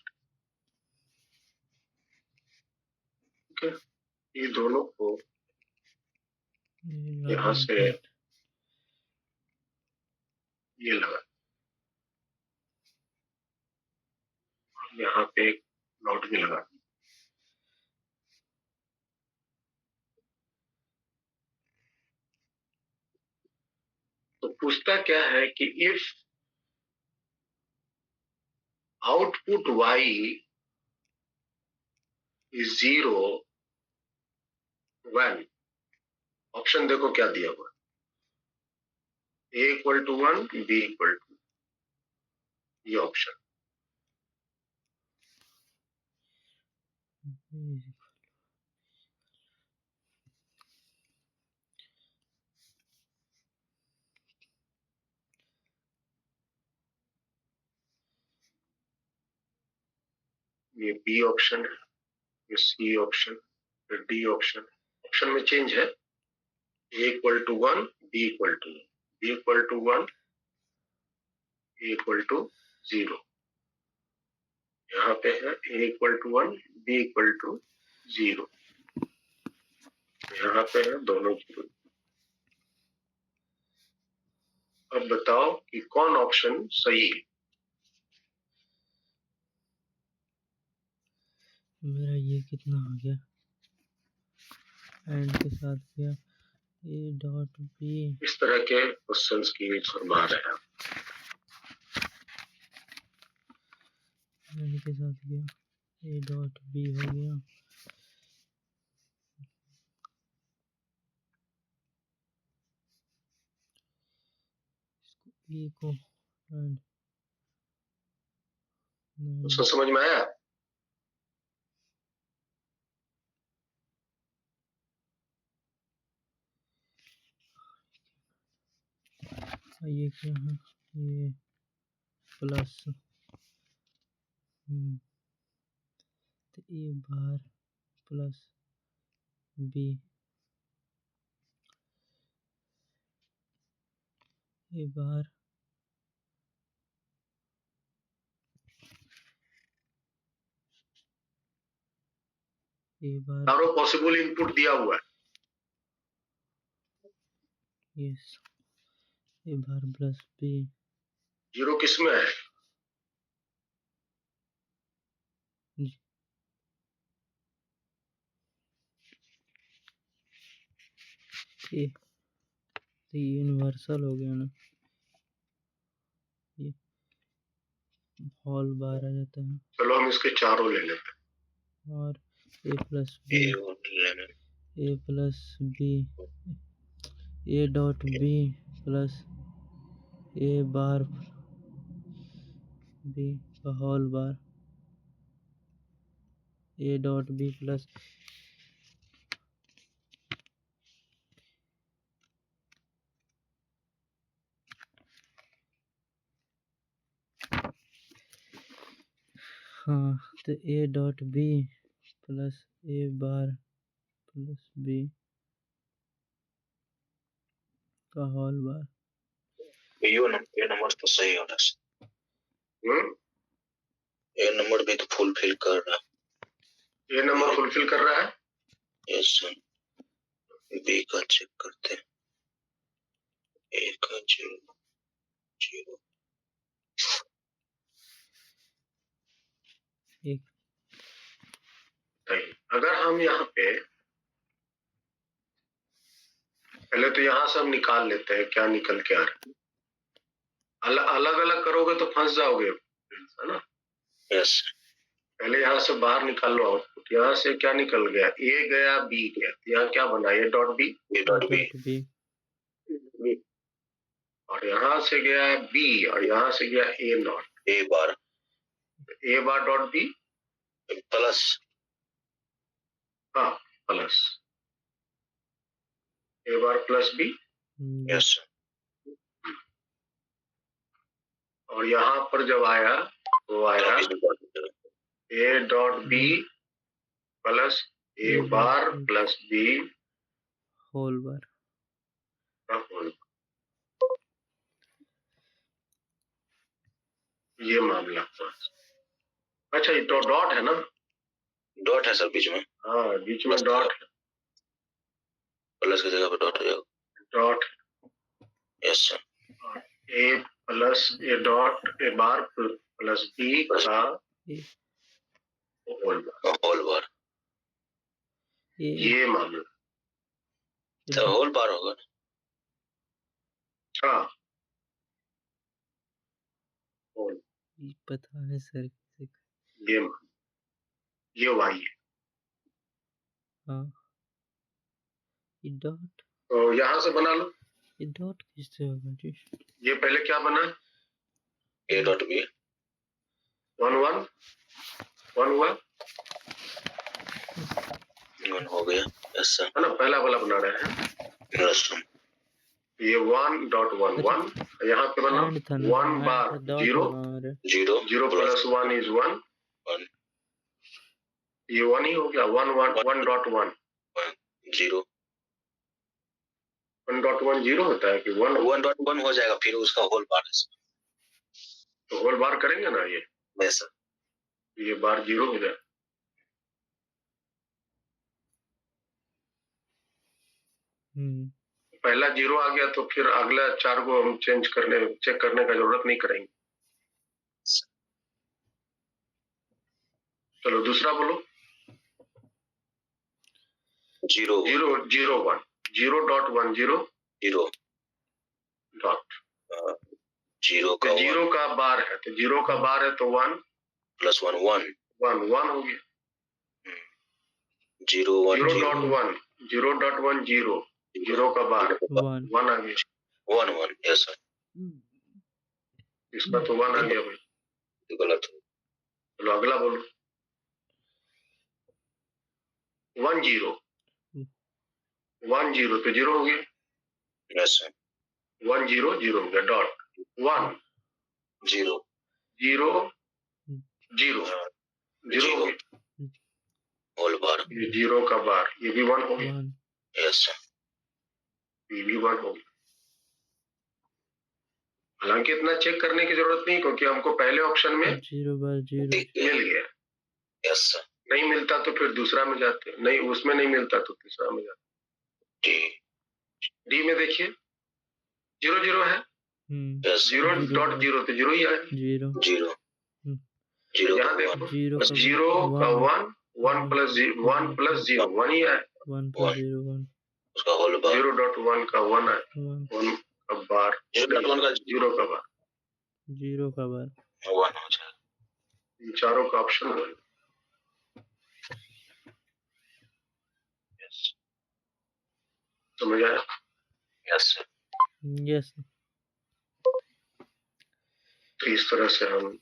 ठीक है, ये दोनों को यहाँ से ये लगा, यहाँ पे एक नोट भी लगा। तो पूछता क्या है कि if output y is 0 when, option देखो क्या दिया हुआ, a equal to 1 b equal to, ये ऑप्शन। ये बी ऑप्शन है, सी ऑप्शन, फिर डी ऑप्शन। ऑप्शन में चेंज है, A equal to 1, B equal to 1, B equal to 1, A equal to 0। यहाँ पे है A equal to 1, B equal to 0। यहाँ पे है दोनों 0। अब बताओ कि कौन ऑप्शन सही है। मेरा ये कितना आ गया, एंड के साथ गया ए डॉट बी। इस तरह के क्वेश्चंस की फरमा रहे हैं। एंड के साथ गया ए डॉट बी हो गया। इसको ए को एंड क्वेश्चन समझ में आया? ये क्या है, ये प्लस तो ए बार प्लस बी, ए बार चारों पॉसिबल इनपुट दिया हुआ है। यस, ए बार प्लस बी। 0 किस में है? ये तो यूनिवर्सल हो गया ना, ये होल बार आ जाता है। चलो हम इसके चारों ले लेते हैं। और A plus B, A plus B, A dot B plus A bar B का whole bar, A dot B plus हाँ, तो A dot B plus A bar plus B का होल बार। ये नंबर तो सही होना चाहिए। ये नंबर भी तो फुलफिल कर रहा है। ये नंबर फुलफिल कर रहा है। यस सर, बी का चेक करते हैं। ए का 0 0 एक अगर हम यहाँ पे पहले तो यहाँ से हम निकाल लेते हैं क्या निकल के आ रहा है। अलग अलग करोगे तो फंस जाओगे, है ना? यस, पहले यहाँ से बाहर निकाल लो आउटपुट। यहाँ से क्या निकल गया? ए गया, बी गया, यहाँ क्या बना? A dot B, A dot B, और यहाँ से गया बी, और यहाँ से गया A not, A bar dot B plus, हाँ plus A bar plus B. Yes, और यहाँ पर जब आया तो आया A dot B plus A bar plus B whole bar. ये मामला। अच्छा, ये तो डॉट है ना? डॉट है सर बीच में। हाँ, बीच में डॉट है। प्लस की जगह पे डॉट हो जाएगा। Dot, yes sir. A plus A dot A bar plus B का होल बार। ये मामला तो होल बार होगा। हाँ, पता है सर। ये वाई है। हाँ, ये डॉट तो यहाँ से बना लो। ये डॉट किससे होगा जी? ये पहले क्या बना? ए डॉट बी 1 1 1 हुआ, 1 हो गया। यस सर, है ना? पहला वाला बना रहे हैं। Yes sir. ये 1 डॉट 1 1, यहाँ पे बना 1 बार 0 0 0 प्लस 1 इज 1, ये 1 ही हो गया, 1.1 0 1.1 0 होता है कि 1 1.1 हो जाएगा, फिर उसका होल बार है सर। तो होल बार करेंगे ना ये नहीं सर, ये बार 0 हो जाए। पहला 0 आ गया तो फिर अगला 4 को हम चेक करने का जरूरत नहीं करेंगे। चलो दूसरा बोलो। 0 0.10 0 डॉट 0 तो का 0 का बार है, तो 0 का बार है तो 1 प्लस 1 1 हो गया। 0 1 0 0.1 0 का बार 1 आ गया। 1 1 यस सर, इसका तो 1 आ गया भाई। ये गलत है। चलो अगला बोलो। 1 0 तो 0 हो गया। यस सर, 1 0 0 हो गया डॉट 1 0 0 0 हो गया। होल बार ये 0 का बार ये भी 1 हो गया। यस सर, ये भी 1 हो गया। हालांकि इतना चेक करने की जरूरत नहीं क्योंकि हमको पहले ऑप्शन में 0 बार 0 मिल गया। यस सर, नहीं मिलता तो फिर दूसरा में जाते, नहीं उसमें नहीं मिलता तो तीसरा में जाते। डी में देखिए 0 0 है। यस 0.0 तो 0 ही आया। 0 0 यहाँ देखो 0 का 1 प्लस 0 1 ही आया। 1 प्लस 0 1 उसका होल बार 0.1 का 1 आया। 1 का बार 0.1 का 0 का बार 0 का बार 1 हो जाएगा। इन चारों का ऑप्शन हो। यस समझ आया? यस सर, यस तो इस तरह से हम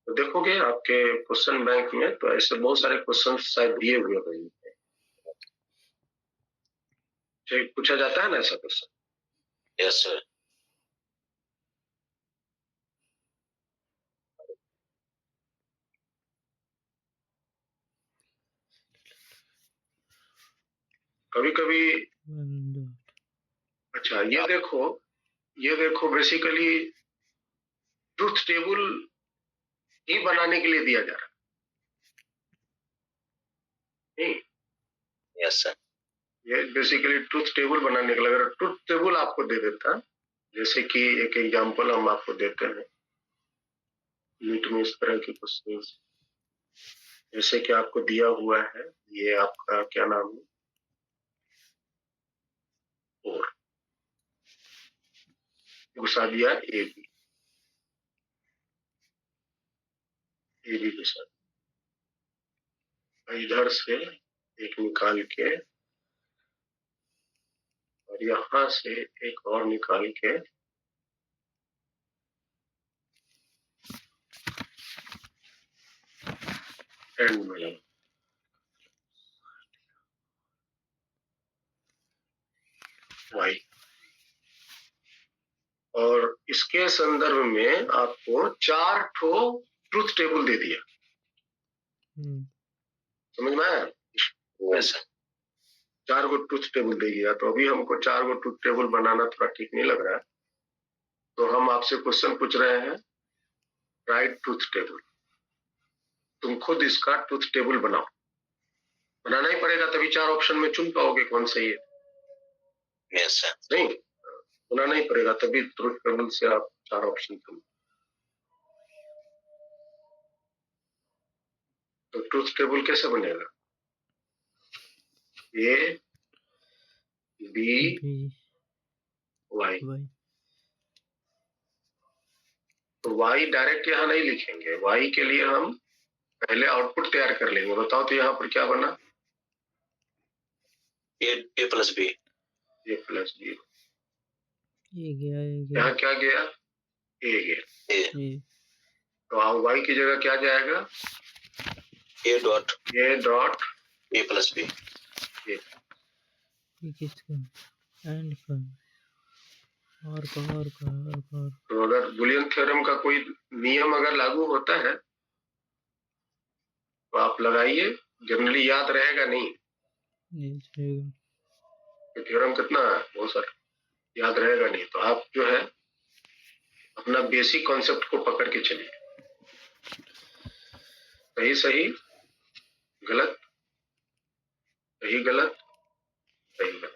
तो देखोगे आपके क्वेश्चन बैंक में तो ऐसे बहुत सारे क्वेश्चन शायद दिए हुए होंगे। पूछा जाता है ना ऐसा क्वेश्चन। यस सर, कभी कभी अच्छा ये देखो बेसिकली ट्रुथ टेबल ही बनाने के लिए दिया जा रहा है। यस सर, ये बेसिकली ट्रुथ टेबल बनाने के लिए अगर ट्रुथ टेबल आपको दे देता, जैसे कि एक एग्जांपल हम आपको देते हैं नीट में इस तरह के क्वेश्चन, जैसे कि आपको दिया हुआ है ये आपका क्या नाम है 4 घुसा दिया ए बी घुसा इधर से एक निकाल के और यहाँ से एक और निकाल के एंड में वाई और इसके संदर्भ में आपको 4 ठो ट्रुथ टेबल दे दिया। समझ में आया? यस सर, 4 गो ट्रुथ टेबल दे दिया तो अभी हमको 4 गो ट्रुथ टेबल बनाना थोड़ा ठीक नहीं लग रहा है, तो हम आपसे क्वेश्चन पूछ रहे हैं राइट ट्रुथ टेबल। तुम खुद इसका ट्रुथ टेबल बनाओ। बनाना ही पड़ेगा तभी 4 ऑप्शन में चुन पाओगे कौन सही है। यस सर, नहीं बनाना ही पड़ेगा तभी ट्रुथ टेबल से आप 4 ऑप्शन चुनो। तो ट्रुथ टेबल कैसे बनेगा? A B Y. तो वाई डायरेक्ट यहाँ नहीं लिखेंगे, वाई के लिए हम पहले आउटपुट तैयार कर लेंगे। बताओ तो यहाँ पर क्या बना? ए प्लस बी यहाँ क्या गया? ए गया। तो अब वाई की जगह क्या जाएगा? A dot A plus B. And और तो अगर बुलियन थ्योरम का कोई नियम अगर लागू होता है तो आप लगाइए, जनरली याद रहेगा नहीं। नहीं रहेगा। थ्योरम कितना है, बहुत सारा, याद रहेगा नहीं। तो आप जो है अपना बेसिक कॉन्सेप्ट को पकड़ के चलिए, सही सही, गलत, सही गलत, सही गलत।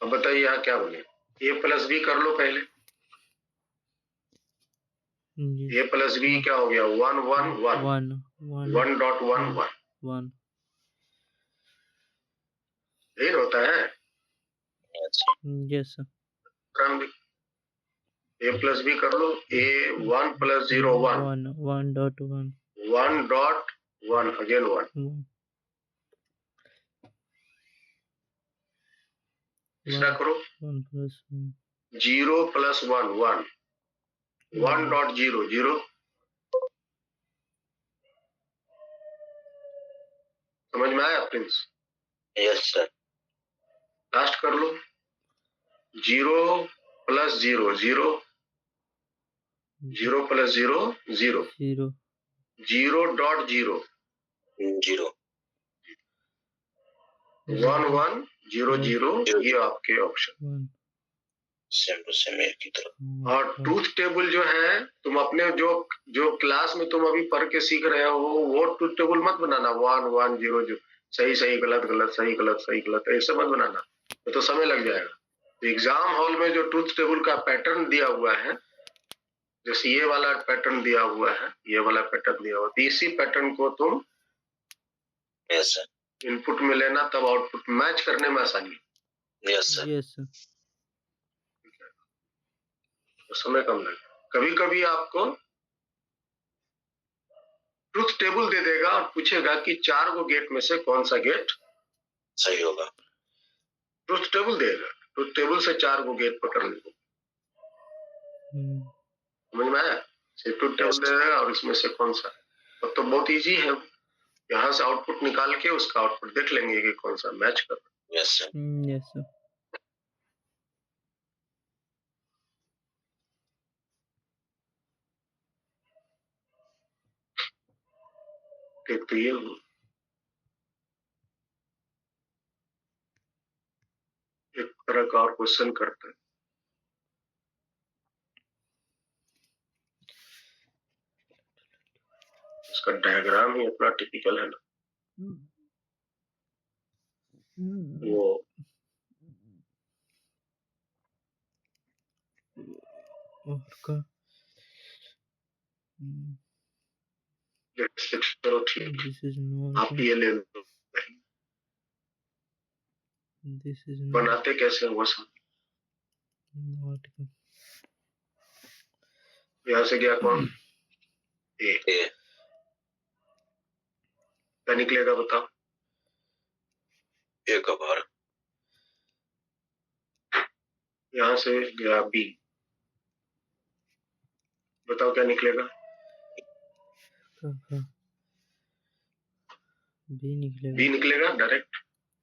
अब बताइए यहाँ क्या बने, ए प्लस बी कर लो पहले। जी ए प्लस बी क्या हो गया, 1 1 1, वन 1.1 1, वन यही होता है। यस ए प्लस बी कर लो, ए 1 प्लस 0 1, 1.1 1.1 अगेन 1। तीसरा करो, 1 प्लस 0 प्लस 1 1, 1.0 0। समझ में आया प्रिंस? Yes sir. लास्ट कर लो, 0 प्लस 0 0, 0 प्लस 0 0, 0.0 0 1 1 0 0, ये आपके ऑप्शन। सेम टू सेम एक की तरह। और ट्रूथ टेबल जो है, तुम अपने जो जो क्लास में तुम अभी पढ़ के सीख रहे हो वो ट्रूथ टेबल मत बनाना, 1 1 0 0, सही सही गलत गलत, सही गलत सही गलत, ऐसे मत बनाना, तो समय लग जाएगा। एग्जाम हॉल में जो ट्रूथ टेबल का पैटर्न दिया हुआ है, जैसे ये वाला पैटर्न दिया हुआ है, ये वाला पैटर्न दिया हुआ है, इसी पैटर्न को तुम यस सर। इनपुट में लेना, तब आउटपुट मैच करने में आसानी है। Yes sir. तो समय कम लगेगा। कभी कभी आपको ट्रूथ टेबल दे देगा और पूछेगा कि 4 गो गेट में से कौन सा गेट सही होगा। ट्रूथ टेबल देगा, ट्रूथ टेबल से 4 गो गेट पकड़ लो। समझ में आया? ट्रूथ टेबल दे देगा और इसमें से कौन सा, तो बहुत इजी है। यहाँ से आउटपुट निकाल के उसका आउटपुट देख लेंगे कि कौन सा मैच कर। Yes sir. Yes sir. एक तो ये एक तरह का और क्वेश्चन करते हैं, उसका डायग्राम ही अपना टिपिकल है ना, वो और का चलो ठीक, दिस इज नॉट, आप ये ले लो। दिस इज बनाते कैसे वो सब, नॉट, यहाँ से गया कौन, ए, क्या निकलेगा बताओ? ए का बार। यहाँ से गया बी, बताओ क्या निकलेगा? बी निकलेगा। बी निकलेगा डायरेक्ट।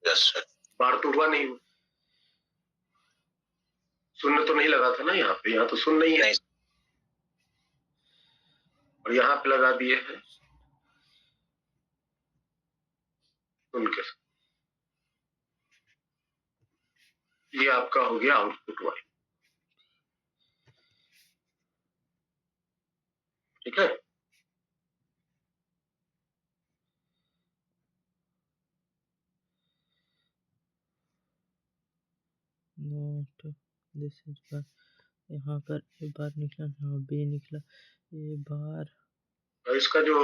Yes sir. बार तो हुआ नहीं, शून्य तो नहीं लगा था ना यहाँ पे, यहाँ तो शून्य नहीं है, और यहाँ पे लगा दिए हैं उनके। ये आपका हो गया आउटपुट वाई, ठीक है। नॉट, दिस इज बार, यहाँ पर ए बार निकला, यहाँ बी निकला, ए बार, और इसका जो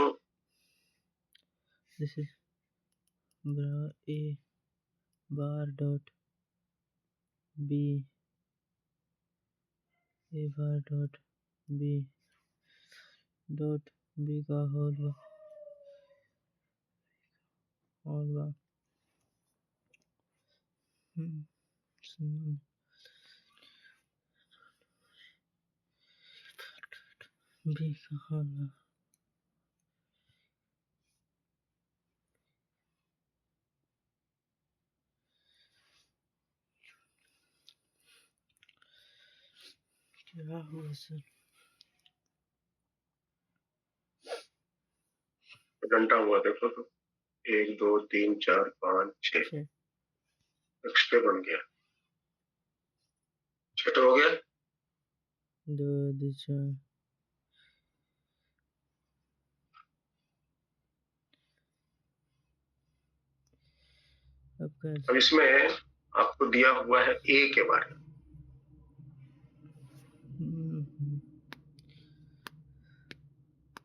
this is A bar dot B, A bar dot B का होल बार बी का होल बार, क्या हुआ सर? डंटा हुआ देखो तो 1 2 3 4 5 6 6 एक्स्ट्रा बन गया, 6 हो गया। 2 2 4 अब कैसे अब इसमें आपको दिया हुआ है ए के बारे में।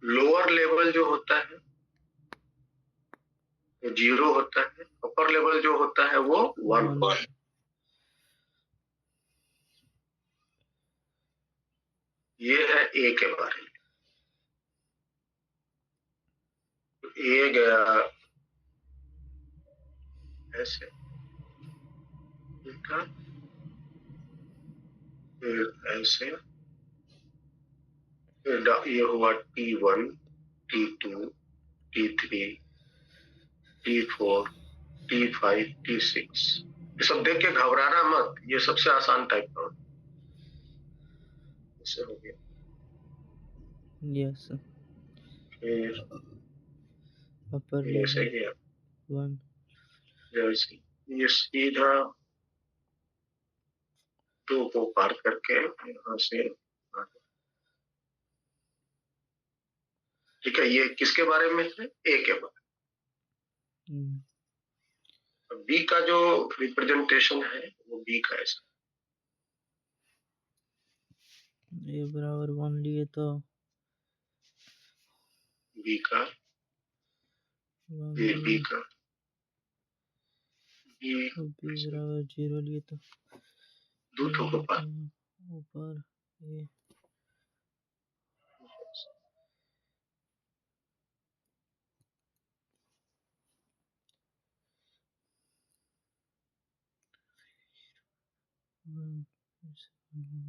लोअर लेवल जो होता है वो 0 होता है, अपर लेवल जो होता है वो 1 होता है। ये है ए के बारे में। तो ए गया ऐसे, ठीक है, फिर ऐसे, फिर ये हुआ T1 T2 T3 T4 T5 T6। ये सब देख के घबराना मत, ये सबसे आसान टाइप का होता है। इससे हो गया, यस फिर अपर ऐसे लेवल गया 1 जैसे ये सीधा 2 को पार करके यहाँ से, ठीक है। ये किसके बारे में है? ए के बारे में। बी का जो रिप्रेजेंटेशन है वो बी का ऐसा, ए बराबर 1 लिए तो बी का, ये बी का, बी बराबर 0 लिए तो 2 को पार, ऊपर ये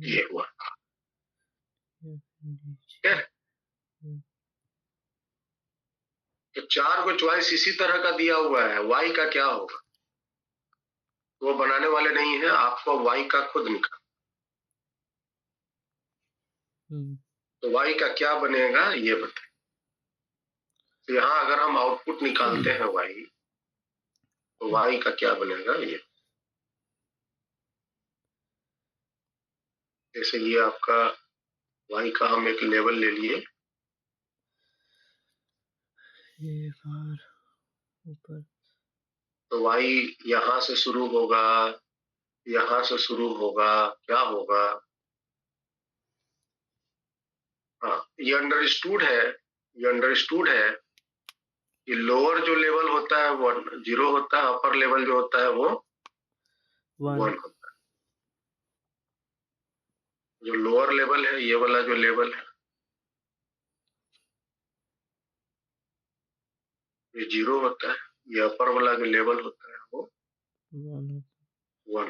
ये हुआ, ठीक है। तो 4 को चॉइस इसी तरह का दिया हुआ है, वाई का क्या होगा वो बनाने वाले नहीं है, आपको वाई का खुद निकाल। तो वाई का क्या बनेगा ये बताइए। तो यहाँ अगर हम आउटपुट निकालते हैं वाई, तो वाई का क्या बनेगा ये, जैसे ये आपका वाई का हम एक लेवल ले लिए, ऊपर, तो वाई यहाँ से शुरू होगा, यहाँ से शुरू होगा, क्या होगा। हाँ, ये अंडरस्टूड है, ये अंडरस्टूड है कि लोअर जो लेवल होता है वो 0 होता है, अपर लेवल जो होता है वो 1 होता है। जो लोअर लेवल है, ये वाला जो लेवल है ये 0 होता है, ये अपर वाला जो लेवल होता है वो 1।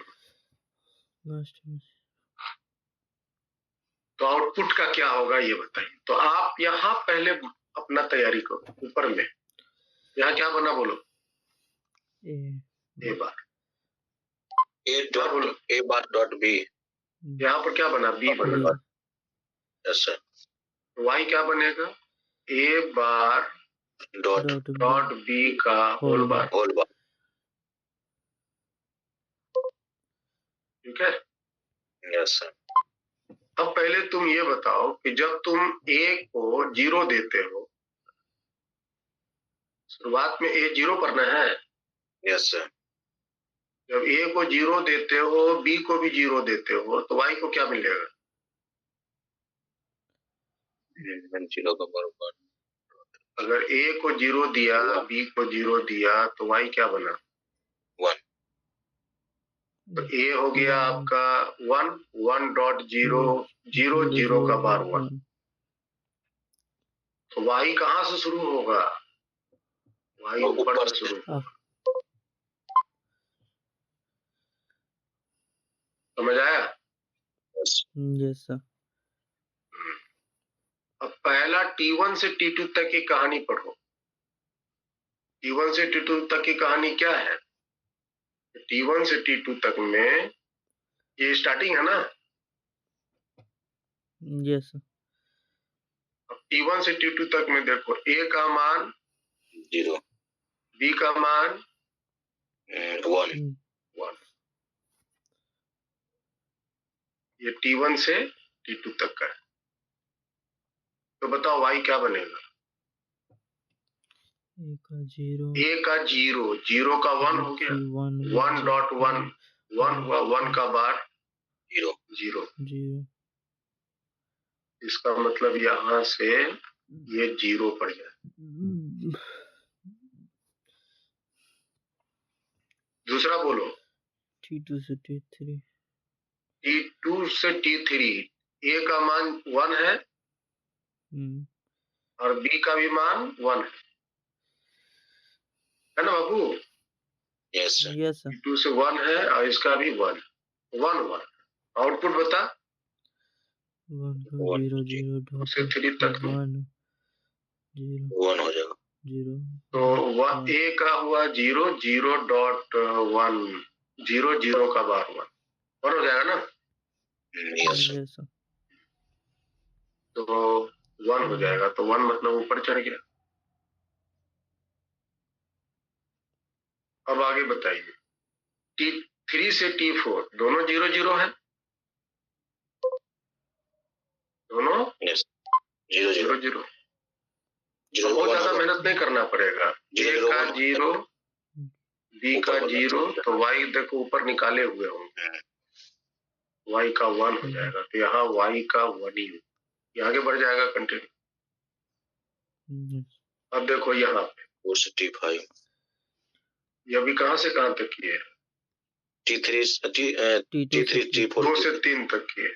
तो आउटपुट का क्या होगा ये बताइए। तो आप यहाँ पहले अपना तैयारी करो, ऊपर में यहाँ क्या बना बोलो, ए बार, ए बार डॉट बी, यहाँ पर क्या बना, बी बना। Yes sir. वाई क्या बनेगा, ए बार डॉट बी का होल बार, ठीक है। Yes sir. अब पहले तुम ये बताओ कि जब तुम ए को 0 देते हो, शुरुआत में ए 0 करना है। Yes sir. जब ए को 0 देते हो, बी को भी 0 देते हो, तो वाई को क्या मिलेगा, 0 का बराबर। अगर ए को 0 दिया, बी को 0 दिया, तो वाई क्या बना, 1। तो ए हो गया आपका 1, 1.0 0 0 का बार 1। तो वाई कहाँ से शुरू होगा, वाई ऊपर से शुरू होगा। समझ आया? Yes sir. अब पहला T1 से T2 तक की कहानी पढ़ो। T1 से T2 तक की कहानी क्या है, T1 से T2 तक में ये स्टार्टिंग है ना। यस। अब T1 से T2 तक में देखो, ए का मान 0, बी का मान 1, 1। ये T1 से T2 तक का है। तो बताओ y क्या बनेगा? ए का 0, a का 0, 0 का 1 हो गया, 1.1, 1 हुआ, 1 का बार 0, 0। 0, इसका मतलब यहाँ से ये 0 पड़ जाए। दूसरा बोलो, T2 से T3, T2 से T3, a का मान 1 है और b का भी मान 1 है ना बाबू? yes sir, yes sir, T2 से 1 है और इसका भी 1 1। आउटपुट बता, 1 का 1, 0 0 2 से 3 तक में 1 0 1 हो जाएगा, 0, तो a का हुआ 0, 0.1, 0 0 का बार 1 हो जाएगा ना? yes sir, यस सर, तो 1 हो जाएगा, तो 1 मतलब ऊपर चढ़ गया। अब आगे बताइए, T3 से T4 दोनों 0 0 है, दोनों yes, 0 0, 0 0। 0 बहुत 1 ज्यादा होगा, मेहनत नहीं करना पड़ेगा। जीरो, a जीरो, का वन। 0, b का ऊपर वाला 0, तो y देखो ऊपर निकाले हुए होंगे, y का 1 हो जाएगा, तो यहाँ y का 1 ही हो, ये आगे बढ़ जाएगा कंटिन्यू। अब देखो यहाँ पे 4 से T5, ये अभी कहाँ से कहाँ तक किए? T3 T2 से T3 T4 2 से 3 तक किए,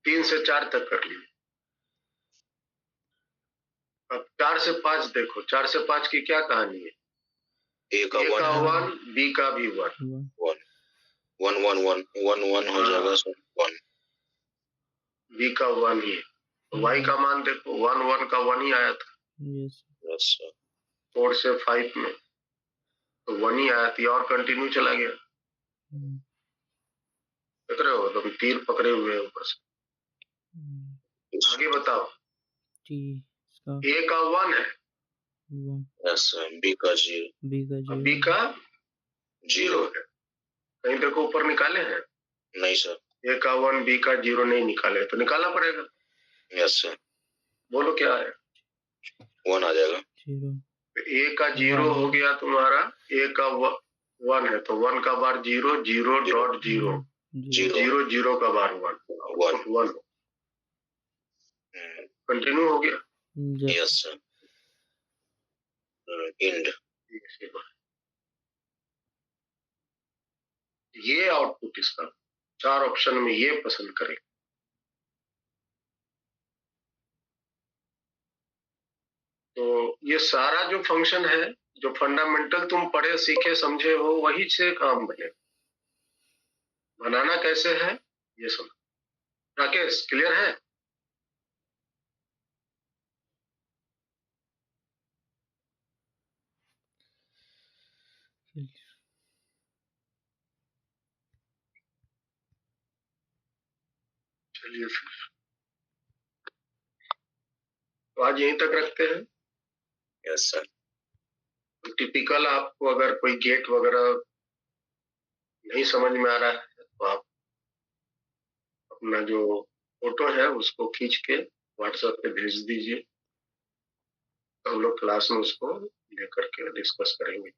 3 से 4 तक कर लिए। अब 4 से 5 देखो, 4 से 5 की क्या कहानी है? A का a 1 का है, 1, b का भी 1, 1 1 1 1 1 1 हो जाएगा सर, 1 b का 1 ही है। तो y का मान देखो, 1 1 का 1 ही आया था, यस yes sir, 4 से 5 में तो 1 ही आया था और कंटिन्यू चला गया। देख रहे हो, तुम तीर पकड़े हुए हैं ऊपर से। आगे बताओ, T इसका a का 1 है, 1, yes sir, B का 0, B का और 0, b का 0 है। कहीं देखो ऊपर निकाले हैं? नहीं सर, a का 1, b का 0 नहीं निकाले, तो निकालना पड़ेगा। yes sir, बोलो क्या है? 1 आ जाएगा, 0, a का 0 हो गया तुम्हारा, a का 1 है, तो 1 का बार 0, 0.0, 0 0 का बार 1 1 कंटिन्यू हो गया। yes sir, end, ये आउटपुट इसका 4 ऑप्शन में ये पसंद करें। तो ये सारा जो फंक्शन है, जो फंडामेंटल तुम पढ़े सीखे समझे हो, वही से काम बने। बनाना कैसे है ये समझ। राकेश क्लियर है? चलिए फिर तो आज यहीं तक रखते हैं। yes sir, टिपिकल आपको अगर कोई गेट वगैरह नहीं समझ में आ रहा है तो आप अपना जो फोटो है उसको खींच के व्हाट्सएप पे भेज दीजिए, तो हम लोग क्लास में उसको लेकर के डिस्कस करेंगे।